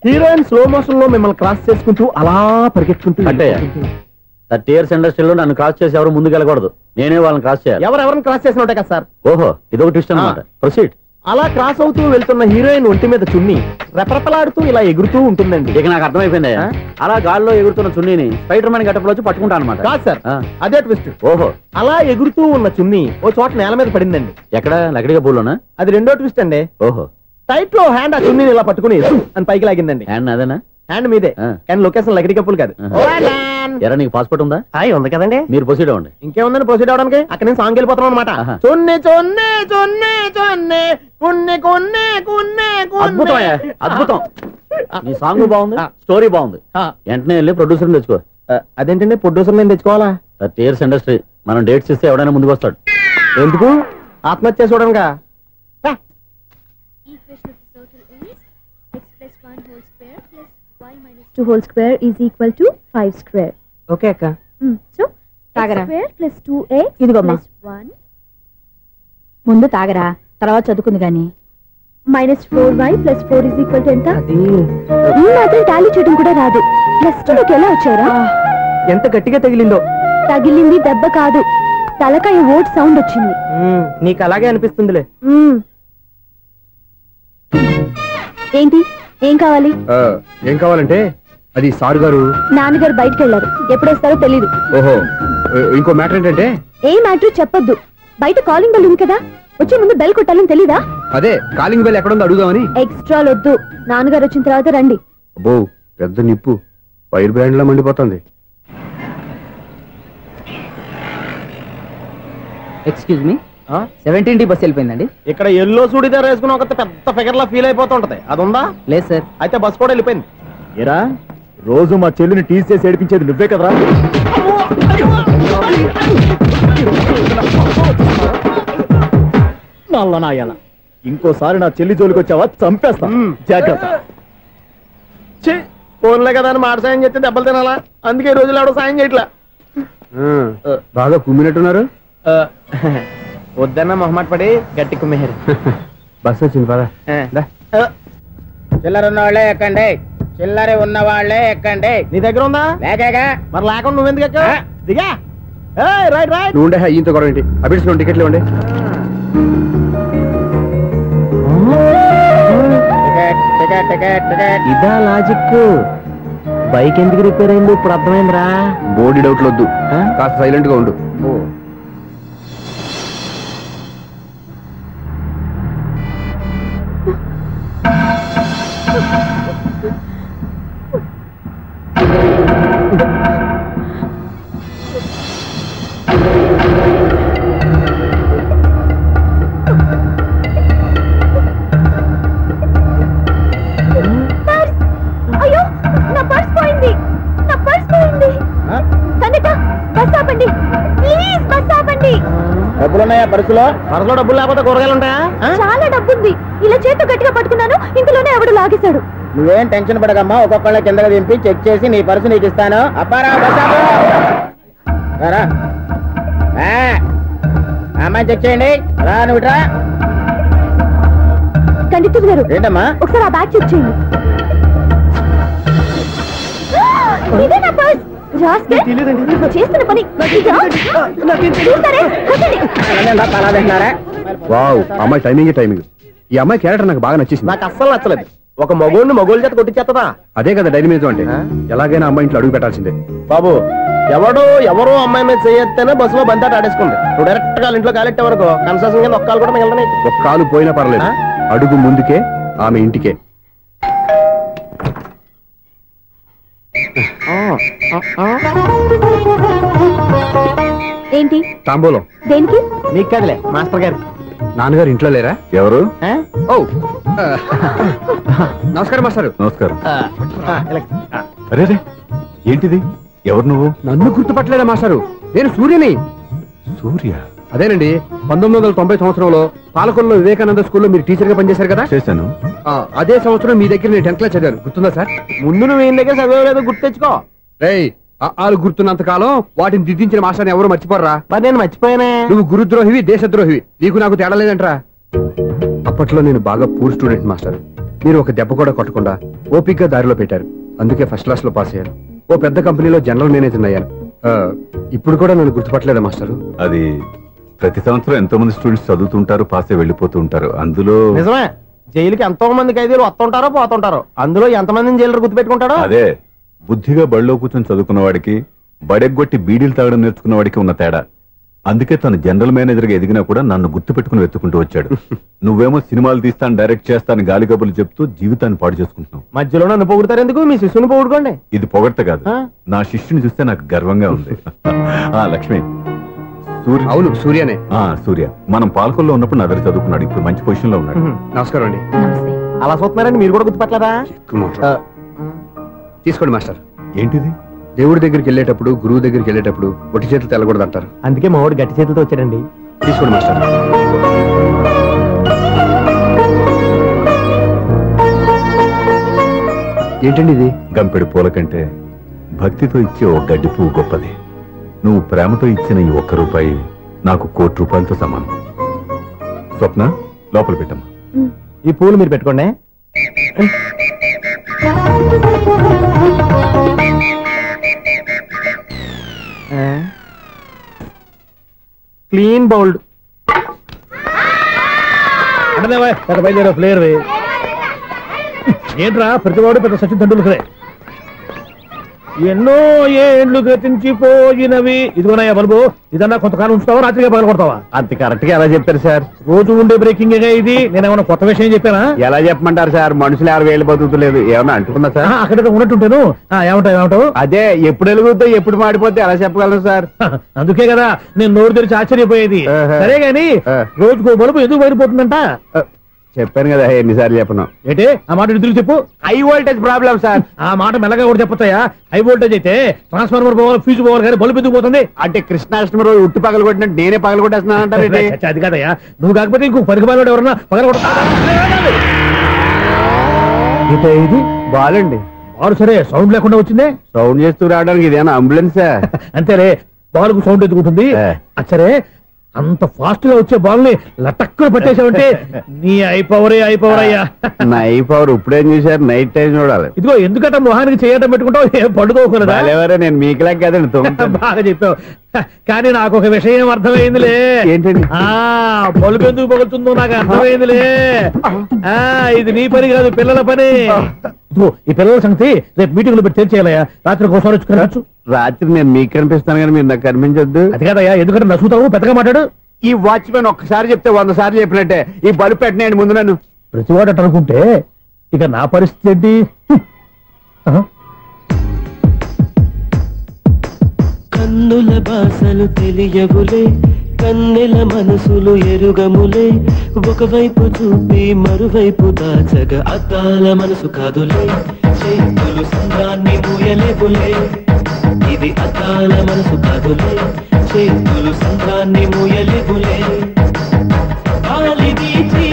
హీరోయిన్ స్లో మోషన్ లో మిమ్మల్ని క్రాస్ చేసుకుంటూ అలా పరిగెత్తుకుంటూ అంటే 30 years ఇండస్ట్రీలో నన్ను క్రాస్ చేసి ఎవరు ముందుకు వెళ్ళకూడదు, నేనే వాళ్ళని క్రాస్ చేయాలి. ఎవరెవరిని క్రాస్ చేసిన ఉంటాయి కదా సార్. ఓహో, ఇదొక ట్విస్ట్ అన్నమాట. ప్రొసీడ్. అలా క్రాస్ అవుతూ వెళ్తున్న హీరోయిన్ ఒంటి మీద చున్ని రెపరెపలాడుతూ ఇలా ఎగురుతూ ఉంటుందండి. ఇక నాకు అర్థమైపోయింది. అలా గాల్లో ఎగురుతున్న చున్నీని స్పైడర్ మ్యాన్ గెటప్ లో వచ్చి పట్టుకుంటా అనమాట. కాదు సార్, అదే ట్విస్ట్. ఓహో, అలా ఎగురుతూ ఉన్న చున్ని ఓ చోట నేల మీద పడిందండి. ఎక్కడ? లకడిగా పూలోనా? అది రెండో ట్విస్ట్ అండి. ఓహో, టైట్ లో హ్యాండ్ ఆ చున్నీని ఇలా పట్టుకుని అని పైకి లాగిందండి. హ్యాండ్ అదేనా? హ్యాండ్ మీదే, కానీ లొకేషన్ లకడి కప్పులు కాదు. ఎరా, నీకు పాస్పోర్ట్ ఉందా? ఉంది కదండి. మీరు ప్రొసీడ్ అవ్వండి. ఇంకేముందని ప్రొసీడ్ అవడానికి? అక్కడ నేను సాంగ్ వెళ్ళిపోతాను అనమాట. చొన్నే చొన్నే చొన్నే చొన్నే కున్నే కొన్నే కున్నే. అద్భుతం, అద్భుతం. నీ సాంగ్ బాగుంది, స్టోరీ బాగుంది. వెంటనే వెళ్ళి ప్రొడ్యూసర్ తెచ్చుకో. అదేంటండి ప్రొడ్యూసర్ నేను తెచ్చుకోవాలా? 30 years ఇండస్ట్రీ, మనం డేట్స్ ఇస్తే ఎవడైనా ముందుకు వస్తాడు. ఎందుకు? ఆత్మహత్య చూడనుగా. X plus 1 whole square is equal to 5 square. Okay అక్క. So తాగరా. X square plus 2x ఇదిగోమ్మా. plus 1 ముందు తాగరా, తర్వాత చదువుకుంది గాని. minus 4y plus 4 is equal to ఎంత? అది ఈ మాత్రం టాలీ చేయడం కూడా రాదు. ప్లస్ 2 లోకి ఎలా వచ్చారా? ఎంత గట్టిగా తగిలిందో. తగిలింది దెబ్బ కాదు, తలకాయ ఓట్ సౌండ్ వచ్చింది. నీకు అలాగే అనిపిస్తుందిలే. ఏంటి, ఏం కావాలి? ఏం కావాలంటే అది సార్ గారు, నాన్నగారు బయటకు వెళ్ళారు, ఎప్పుడొస్తారో తెలీదు. ఓహో, ఇంకో మ్యాటర్ ఏంటంటే. ఏ మ్యాటర్ చెప్పొద్దు. బయట కాలింగ్ బెల్ ఉంది కదా, వచ్చే ముందు బెల్ కొట్టాలని తెలీదా? అదే కాలింగ్ బెల్ ఎక్కడుందో అడుగుదామని. ఎక్స్ట్రా వద్దు, నాన్నగారు వచ్చిన తర్వాత రండి. అబ్బో, పెద్ద నిప్పు ఫైర్ బ్రాండ్ లో మండిపోతుంది. ఎక్స్క్యూజ్ మీ, 17D బస్ వెళ్ళిపోయిందండి. ఇక్కడ ఎల్లో చూడిదార్ వేసుకుని ఒక పెద్ద ఫిగర్ లా ఫీల్ అయిపోతుంటది, అది ఉందా? లేదు సార్. అయితే బస్ కూడా వెళ్ళిపోయింది. ఏరా, రోజు మా చెల్లిని టీస్ చేసి ఏడిపించేది నువ్వే కదరా? నల్ల నాయన, ఇంకోసారి నా చెల్లి జోలికి వచ్చావా చంపేస్తా, జాగ్రత్త. ఫోన్లే కదా అని మాట సాయం చేస్తే దెబ్బలు తినాలా, అందుకే ఈ రోజులు ఎవడో సాయం చేయట్లా. బాగా కుమ్మినట్టున్నారు. వద్దన్న మొహమాట పడి గట్టి కుమ్మేరు. బస్ వచ్చింది పదా. చిల్లర ఉన్న వాళ్ళే ఎక్కండి, చిల్లర ఉన్న వాళ్ళే ఎక్కండి. నీ దగ్గర ఉందా? లేకగా. మరి లేకుండా నువ్వెందుకు ఎక్క? దిగా. Right right. నువ్వు ఉండే ఈయంతో గొడవ ఏంటి? అభిడ్స్ టికెట్లు ఇవ్వండి. ఇదా లాజిక్. బైక్ ఎందుకు రిపేర్ అయింది ఇప్పుడు అర్థమైందిరా. బోర్డు డౌట్లు వద్దు, కాస్త సైలెంట్ గా ఉండు. అయ్యో, నా పర్స్ పోయింది, నా పర్స్ పోయింది. కండక్టర్, బస్ ఆపండి ప్లీజ్, బస్ ఆపండి. డబ్బులున్నాయా పరుసులో? పరుసులో డబ్బులు లేకపోతే కూరగాయలు ఉంటాయా? చాలా డబ్బుంది. ఇలా చేతి గట్టిగా పట్టుకున్నాను, ఇంతలోనే ఎవడు లాగేశాడు. నువ్వేం టెన్షన్ పడకమ్మా, ఒక్కొక్కళ్ళ కిందగా దింపి చెక్ చేసి నీ పరుసు నీకు ఇస్తాను. అప్పారా అమ్మాయి చెక్ చేయండి. రా నువ్వు రా. కండక్టర్ గారు ఏంటమ్మా? ఒకసారి ఆ బ్యాగ్ చెక్ చేయండి. ఇదే నా పర్స్. చేస్తున్న పని వావ్, అమ్మాయి టైమింగ్. ఈ అమ్మాయి క్యారెక్టర్ నాకు బాగా నచ్చేసింది. నాకు అస్సలు నచ్చలేదు. ఒక మగోడిని మగోళ్ళ చేత కొట్టించేస్తుందా? అదే కదా డైనమిజం అంటే. ఎలాగైనా అమ్మాయి ఇంట్లో అడుగు పెట్టాల్సిందే. బాబు, ఎవరో అమ్మాయి మీద చేయొత్తేనే బస్సులో బంతాట ఆడేసుకుంది. నువ్వు డైరెక్ట్ గా ఇంట్లో కాలెట్టే వరకు కన్సెషన్ కింద ఒక్కలు కూడా మిగలనే. ఒక్క కాలు పోయినా పర్లేదు, అడుగు ముందుకే, ఆమె ఇంటికే. ఏంటి తాంబూలం? దేనికి? నీకు కదలే, మాస్టర్ గారు. నాన్నగారు ఇంట్లో లేరా? ఎవరు? ఓ నమస్కారం మాస్టారు. నమస్కారం. అరే ఏంటిది? ఎవరు నువ్వు? నన్ను గుర్తుపట్టలేదా మాస్టారు? నేను సూర్యని. సూర్య? అదేనండి, 1990 సంవత్సరంలో పాలకొల్లో వివేకానంద స్కూల్లో మీరు టీచర్ గా పనిచేశారు కదా? చేశాను. అదే సంవత్సరం మీ దగ్గర నేను 10th క్లాస్ చదివాను, గుర్తుందా సార్? ముందు నువ్వు ఈయన దగ్గర చదవలేదు, గుర్తు తెచ్చుకో. రేయ్, ఆలు గుర్తున్నంత కాలం వాటిని దిద్దించిన మాస్టర్ని ఎవరు మర్చిపోర్రా? మరి నేను మర్చిపోయానే. నువ్వు గురుద్రోహివి, దేశద్రోహివి. నీకు నాకు తేడా లేదంట్రా. అప్పట్లో నేను బాగా పూర్ స్టూడెంట్ మాస్టర్. మీరు ఒక దెబ్బ కూడా కొట్టకుండా ఓపిగ్గా దారిలో పెట్టారు. అందుకే ఫస్ట్ క్లాస్ లో పాస్ అయ్యాను. ఓ పెద్ద కంపెనీలో జనరల్ మేనేజర్ అయ్యాను. ఇప్పుడు కూడా నన్ను గుర్తుపట్టలేదా మాస్టరు? అది ప్రతి సంవత్సరం ఎంతో మంది స్టూడెంట్స్ చదువుతుంటారు, పాస్ అయి వెళ్ళిపోతూ ఉంటారు. అందులో నిజమే, జైలుకి ఎంతో మంది ఖైదీలు వస్తుంటారో పోతుంటారో. అందులో ఎంతమందిని జైలు గుర్తు పెట్టుకుంటాడో. అదే బుద్ధిగా బడిలో కూర్చొని చదువుకున్న వాడికి, బడెగ్గొట్టి బీడీలు తాగడం నేర్చుకున్న వాడికి ఉన్న తేడా. అందుకే తను జనరల్ మేనేజర్ గా ఎదిగినా కూడా నన్ను గుర్తు పెట్టుకుని వెతుకుంటూ వచ్చాడు. నువ్వేమో సినిమాలు తీస్తాను, డైరెక్ట్ చేస్తాను గాలి కబుర్లు చెప్తూ జీవితాన్ని పాడు చేసుకుంటున్నావు. మధ్యలో నన్ను పొగుడతారు ఎందుకు? మీ శిష్యుని పొగుడుకోండి. ఇది పొగడ్త కాదు, నా శిష్యుని చూస్తే నాకు గర్వంగా ఉంది. లక్ష్మి, సూర్య. అవును, సూర్యనే. సూర్య మనం పాలకొల్లో ఉన్నప్పుడు నా దగ్గర చదువుకున్నాడు. ఇప్పుడు మంచి పొజిషన్ లో ఉన్నాడు. నమస్కారం అండి. అలా చూస్తున్నారండి, మీరు కూడా గుర్తుపట్టలేదా? తీసుకోండి మాస్టర్. ఏంటిది? దేవుడి దగ్గరికి వెళ్ళేటప్పుడు, గురువు దగ్గరికి వెళ్ళేటప్పుడు ఒట్టి చేతులు తెల్లకూడదు అంటారు. అందుకే మా వాడు గట్టి చేతులతో వచ్చాడండి. తీసుకోండి మాస్టర్. ఏంటండి ఇది? గంపెడు పూల కంటే భక్తితో ఇచ్చే ఒక గడ్డి పువ్వు గొప్పది. నువ్వు ప్రేమతో ఇచ్చిన ఈ ₹1 నాకు ₹1,00,00,000తో సమానం. స్వప్న, లోపల పెట్టమ్మా. ఈ పూలు మీరు పెట్టుకోండి. Clean bowled. ప్లేయర్ ఏంట్రా, ప్రతివాడు పెద్ద సచిన్ తెండూల్కరే. ఎన్నో ఏండ్లు గతించిపోయినవి. ఇదిగోనయ్యా బల్బు, ఇదన్నా కొంతకాలం ఉంచుతావా, రాత్రిగా పగల కొడతావా? అంత కరెక్ట్ గా ఎలా చెప్పారు సార్? రోజు ఉండే బ్రేకింగ్ ఇది. నేనేమన్నా కొత్త విషయం చెప్పానా? ఎలా చెప్పమంటారు సార్? మనుషులు ఎవరు వేలు బతుకుతలేదు. ఏమన్నా అంటున్నా సార్? అక్కడ ఉన్నట్టుంటాను. ఏమంటావు? అదే ఎప్పుడు వెలుగుతో ఎప్పుడు మాడిపోతే ఎలా చెప్పగలను సార్? అందుకే కదా నేను నోరు తెరిచి ఆశ్చర్యపోయేది. సరే గాని రోజుకో బల్బు ఎందుకు బయటపోతుందంట? చెప్పాను కదా ఎన్నిసార్లు చెప్పను. ఏంటి ఆ మాట ఇద్దరు చెప్పు. High voltage problem sir. ఆ మాట మెల్లగా కూడా చెప్పొచ్చాయా? హై వోల్టేజ్ అయితే ట్రాన్స్ఫార్మర్ పోవాలి, ఫ్యూజ్ పోవాలి, కానీ బల్బు ఎందుకు పోతుంది? అంటే కృష్ణాష్టమి రోజు ఉట్టి పగలు కొట్టినట్టు నేనే పగలు కొట్టేస్తున్నానంటే అది కాదయ్యా, నువ్వు కాకపోతే ఇంకో 10 బాలు ఎవరన్నా పగల కొడతా. ఇది బాలండి. బాలు సరే, సౌండ్ లేకుండా వచ్చిందే. సౌండ్ చేస్తూ రావడానికి ఇదేనా అంబులెన్సా? అంతేలే, బాలుకు సౌండ్ ఎత్తుకుంటుంది. సరే, అంత ఫాస్ట్ గా వచ్చే బాల్ ని లటక్కులు పట్టేసావంటే నీ ఐపవర్ అయ్యా. నా ఐపవర్ ఇప్పుడేం చూసారు? నైట్ టైం చూడాలి. ఇదిగో ఎందుకంటే మొహానికి చేయటం పెట్టుకుంటావు, ఏం పండుకోకూడదా? నేను మీకులా కదండి. బాగా చెప్పావు. కానీ నాకు ఒక విషయం అర్థమైందిలే. ఏంటండి? బల్బు ఎందుకు పగులుతుందో నాకు అర్థమైందిలే. ఇది నీ పని కాదు, పిల్లల పని. ఈ పిల్లల సంగతి రేపు మీటింగ్ లో పెట్టి తెలిసేయాలయ్యా. రాత్రి ఒకసారి వచ్చుకోవచ్చు. రాత్రి నేను మీకు కనిపిస్తాను కానీ మీరు నాకు కనిపించొద్దు. అది కాదయ్యా, ఎందుకంటే నసుగుతావు, పెద్దగా మాట్లాడు. ఈ వాచ్మెన్ ఒక్కసారి చెప్తే 100 సార్లు చెప్పినట్టే. ఈ బల్బు పెట్టినాయండి ముందు నన్ను. ప్రతివాడట అనుకుంటే ఇక నా పరిస్థితి ఏంటి? కన్నుల భాషలు తెలియవులే, కన్నెల మనసులు ఎరుగములే. ఒకవైపు చూపి మరువైపు దాచగా అద్దాల మనసు కాదులే. చేతులు సంద్రాన్ని మూయలేవులే, ఇది అద్దాల మనసు కాదులే. చేతులు సంద్రాన్ని ముయలిగులే గాలి వీచి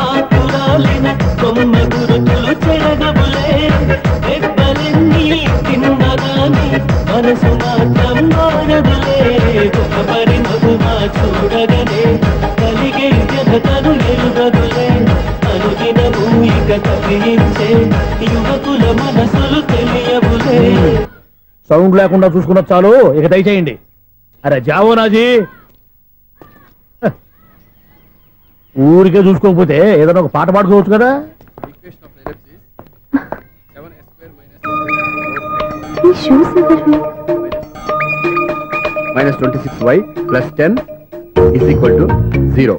ఆకురాలిన కొమ్మ గురుతులు చెరగబులే దెబ్బలెన్ని తిన్నగాని మనసు మాత్రం మారదులే ఒక పరిమగుమా చూడగనే కలిగే జగతను ఎరుగదులే అనుదినము ఇక తప్పించే యువకుల మనసులు తెలియవులే. సౌండ్ లేకుండా చూసుకున్న చాలు, ఇక దయచేయండి. అరే జావో నాజీ, ఊరికే చూసుకోకపోతే ఏదైనా ఒక పాట పాడుకోవచ్చు కదా. -26y + 10 = 0.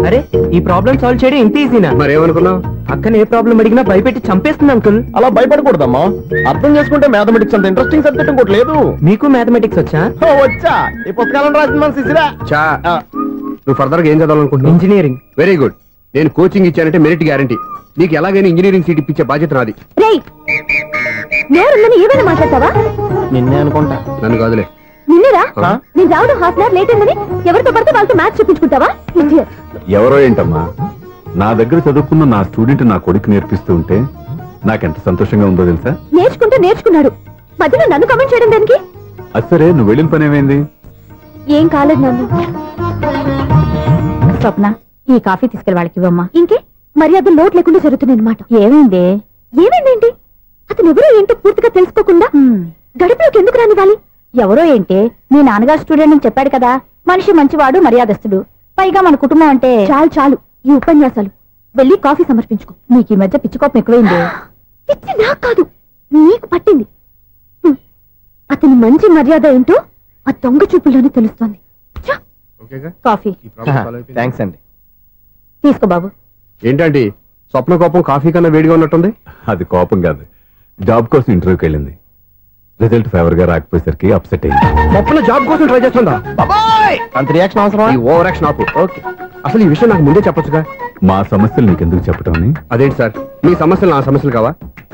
అరే ఈ ప్రాబ్లం సాల్వ్ చేయడం ఇంత ఈజీనా? మరేమనుకున్నావు? అక్కని ఏ ప్రాబ్లం అడిగినా భయపెట్టి చంపేస్తుంది అంకుల్. అలా భయపడకూడదమ్మా. అర్థం చేసుకుంటే మ్యాథమెటిక్స్ అంత ఇంట్రెస్టింగ్ సబ్జెక్ట్ ఇంకోటి లేదు. మీకు మ్యాథమెటిక్స్ వచ్చా? వచ్చా, ఈ పుస్తకాలను రాసింది మన శిశిరా. చా నువ్వు ఫర్దర్ గా ఏం చదవాలనుకుంటున్నావు? ఇంజనీరింగ్. Very good. నేను కోచింగ్ ఇచ్చానంటే మెరిట్ గ్యారంటీ. నీకు ఎలాగైనా ఇంజనీరింగ్ సీట్ ఇప్పించే బాధ్యత నాది. ఏమైనా మాట్లాడతావా? నిన్నే అనుకుంటా. నన్ను కాదులే. నిన్నరా నేను రావడం హాఫ్ అన్ అవర్ లేట్ అయిందని ఎవరితో పడితే వాళ్ళతో మ్యాచ్ చూపించుకుంటావా? ఎవరో ఏంటమ్మా, నా దగ్గర చదువుకున్న నా స్టూడెంట్ నా కొడుకు నేర్పిస్తూ ఉంటే నాకెంత సంతోషంగా ఉందో తెలుసా? నేర్చుకున్నాడు, మధ్యలో నన్ను కమెంట్ చేయడం దానికి? అసరే నువ్వు వెళ్ళిన పని ఏమైంది? ఏం కాలేదు నాన్న. స్వప్న, ఈ కాఫీ తీసుకెళ్ళి వాళ్ళకి ఇవ్వమ్మా. ఇంకే మర్యాద లోటు లేకుండా జరుగుతుంది అనమాట. ఏమైంది? ఏమైందేంటి? అతను ఎవరో ఏంటో పూర్తిగా తెలుసుకోకుండా గడిపలోకి ఎందుకు రానివ్వాలి? ఎవరో ఏంటి, మీ నాన్నగారు స్టూడెంట్ అని చెప్పాడు కదా. మనిషి మంచివాడు, మర్యాదస్తుడు, పైగా మన కుటుంబం అంటే. చాలు ఈ ఉపన్యాసాలు. వెళ్ళి కాఫీ సమర్పించుకో. నీకు ఈ మధ్య పిచ్చుకోపం ఎక్కువైంది. పిచ్చి నాకు కాదు, నీకు పట్టింది. అతని మంచి మర్యాద ఏంటో ఆ దొంగ చూపుల్లోనే తెలుస్తోంది. కాఫీ థ్యాంక్స్ అండి. తీసుకో బాబు. ఏంటంటే స్వప్న కోపం కాఫీ కన్నా వేడిగా ఉన్నట్టుంది? అది కోపం కాదు, జాబ్ కోసం ఇంటర్వ్యూకి వెళ్ళింది. రిజల్ట్ ఫేవర్ గా రాకపోయేసరికి అప్సెట్ అయింది. స్వప్న జాబ్ కోసం ట్రై చేస్తుందా? అంత రియాక్షన్ అవసరం? ఈ ఓవర్ యాక్షన్ ఆపు. ఓకే, అసలు ఈ విషయం నాకు ముందే చెప్పొచ్చుగా. మా సమస్యలు నీకెందుకు చెప్పటం? అదేంటి సార్, మీ సమస్యలు నా సమస్యలు కావా?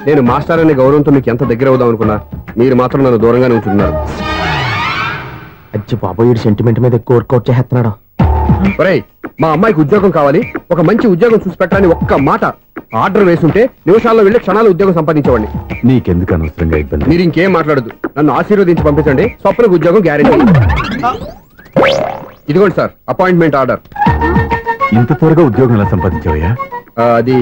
నేను మాస్టర్ అనే గౌరవంతో మీకు ఎంత దగ్గర అవుదాం అనుకున్నా, మీరు మాత్రం నన్ను దూరంగానే ఉంటున్నారు. అచ్చి బాబు, ఈ సెంటిమెంట్ మీద ఎక్కువ వర్కౌట్ చేస్తున్నాడు. ఒరేయ్, మా అమ్మాయికి ఉద్యోగం కావాలి, ఒక మంచి ఉద్యోగం చూసి పెట్టాలని ఒక్క మాట ఆర్డర్ వేసుంటే నిమిషాల్లో వెళ్ళి క్షణాలు ఉద్యోగం సంపాదించేవాడిని. నీకెందుకు అనవసరంగా ఇబ్బంది? మీరు ఇంకేం మాట్లాడదు, నన్ను ఆశీర్వదించి పంపించండి. స్వప్నకు ఉద్యోగం గ్యారెంటీ. ఇదిగోండి సార్, అపాయింట్మెంట్ ఆర్డర్. ఇంత త్వరగా ఉద్యోగం ఎలా సంపాదించావయ్యా? అది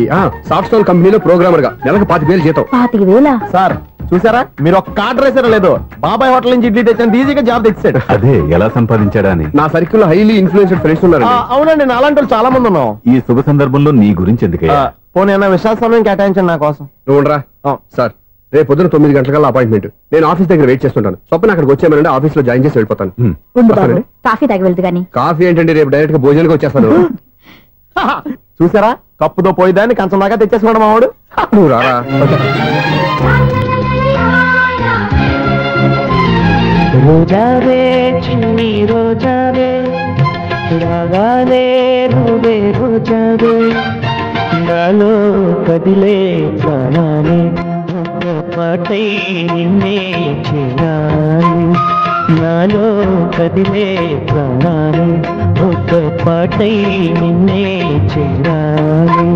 సాఫ్ట్వేర్ కంపెనీలో ప్రోగ్రామర్ గా నెలకు 25,000 జీతం. 25,000? సార్ చూసారా, మీరు ఒక కార్డు వేసారా లేదో, బాబాయ్ హోటల్ నుంచి ఇడ్లీ తెచ్చాను, ఈజీగా జాబ్ తెచ్చాడు. అదే ఎలా సంపాదించాడా అని. నా సర్కిల్ లో హైలీ ఇన్ఫ్లుయెన్స్డ్ ఫ్రెండ్స్ ఉన్నారు. అవునండి, నా అలాంటి వాళ్ళు చాలా మంది ఉన్నాం. ఈ శుభ సందర్భంలో నీ గురించి ఎందుకయ్యా? పోనీ విశాల సమయం కేటాయించండి నా కోసం. నువ్వురా సార్, రేపు పొద్దున 9 గంటలకల్లా అపాయింట్మెంట్. నేను ఆఫీస్ దగ్గర వెయిట్ చేస్తుంటాను. స్వప్న అక్కడికి వచ్చేయమనండి, ఆఫీస్ లో జాయిన్ చేసి వెళ్ళిపోతాను. ఉండు బాబు, కాఫీ తాగి వెళ్తు గాని. కాఫీ ఏంటండి, రేపు డైరెక్ట్ గా భోజనానికి వచ్చేస్తాను. చూసారా, కప్పుతో పోయిదాన్ని కంచం దాకా తెచ్చేసుకోవడం మావాడు. నువ్వు రారా. రోజావే చిన్ని రోజావే, రాగానే నువ్వే రోజావే, నాలో కదిలే ప్రాణాన్ని పాటై నిన్నే చేరాలి, నాలో కదిలే ప్రాణాన్ని ఒక పాటై నిన్నే చేరాలి.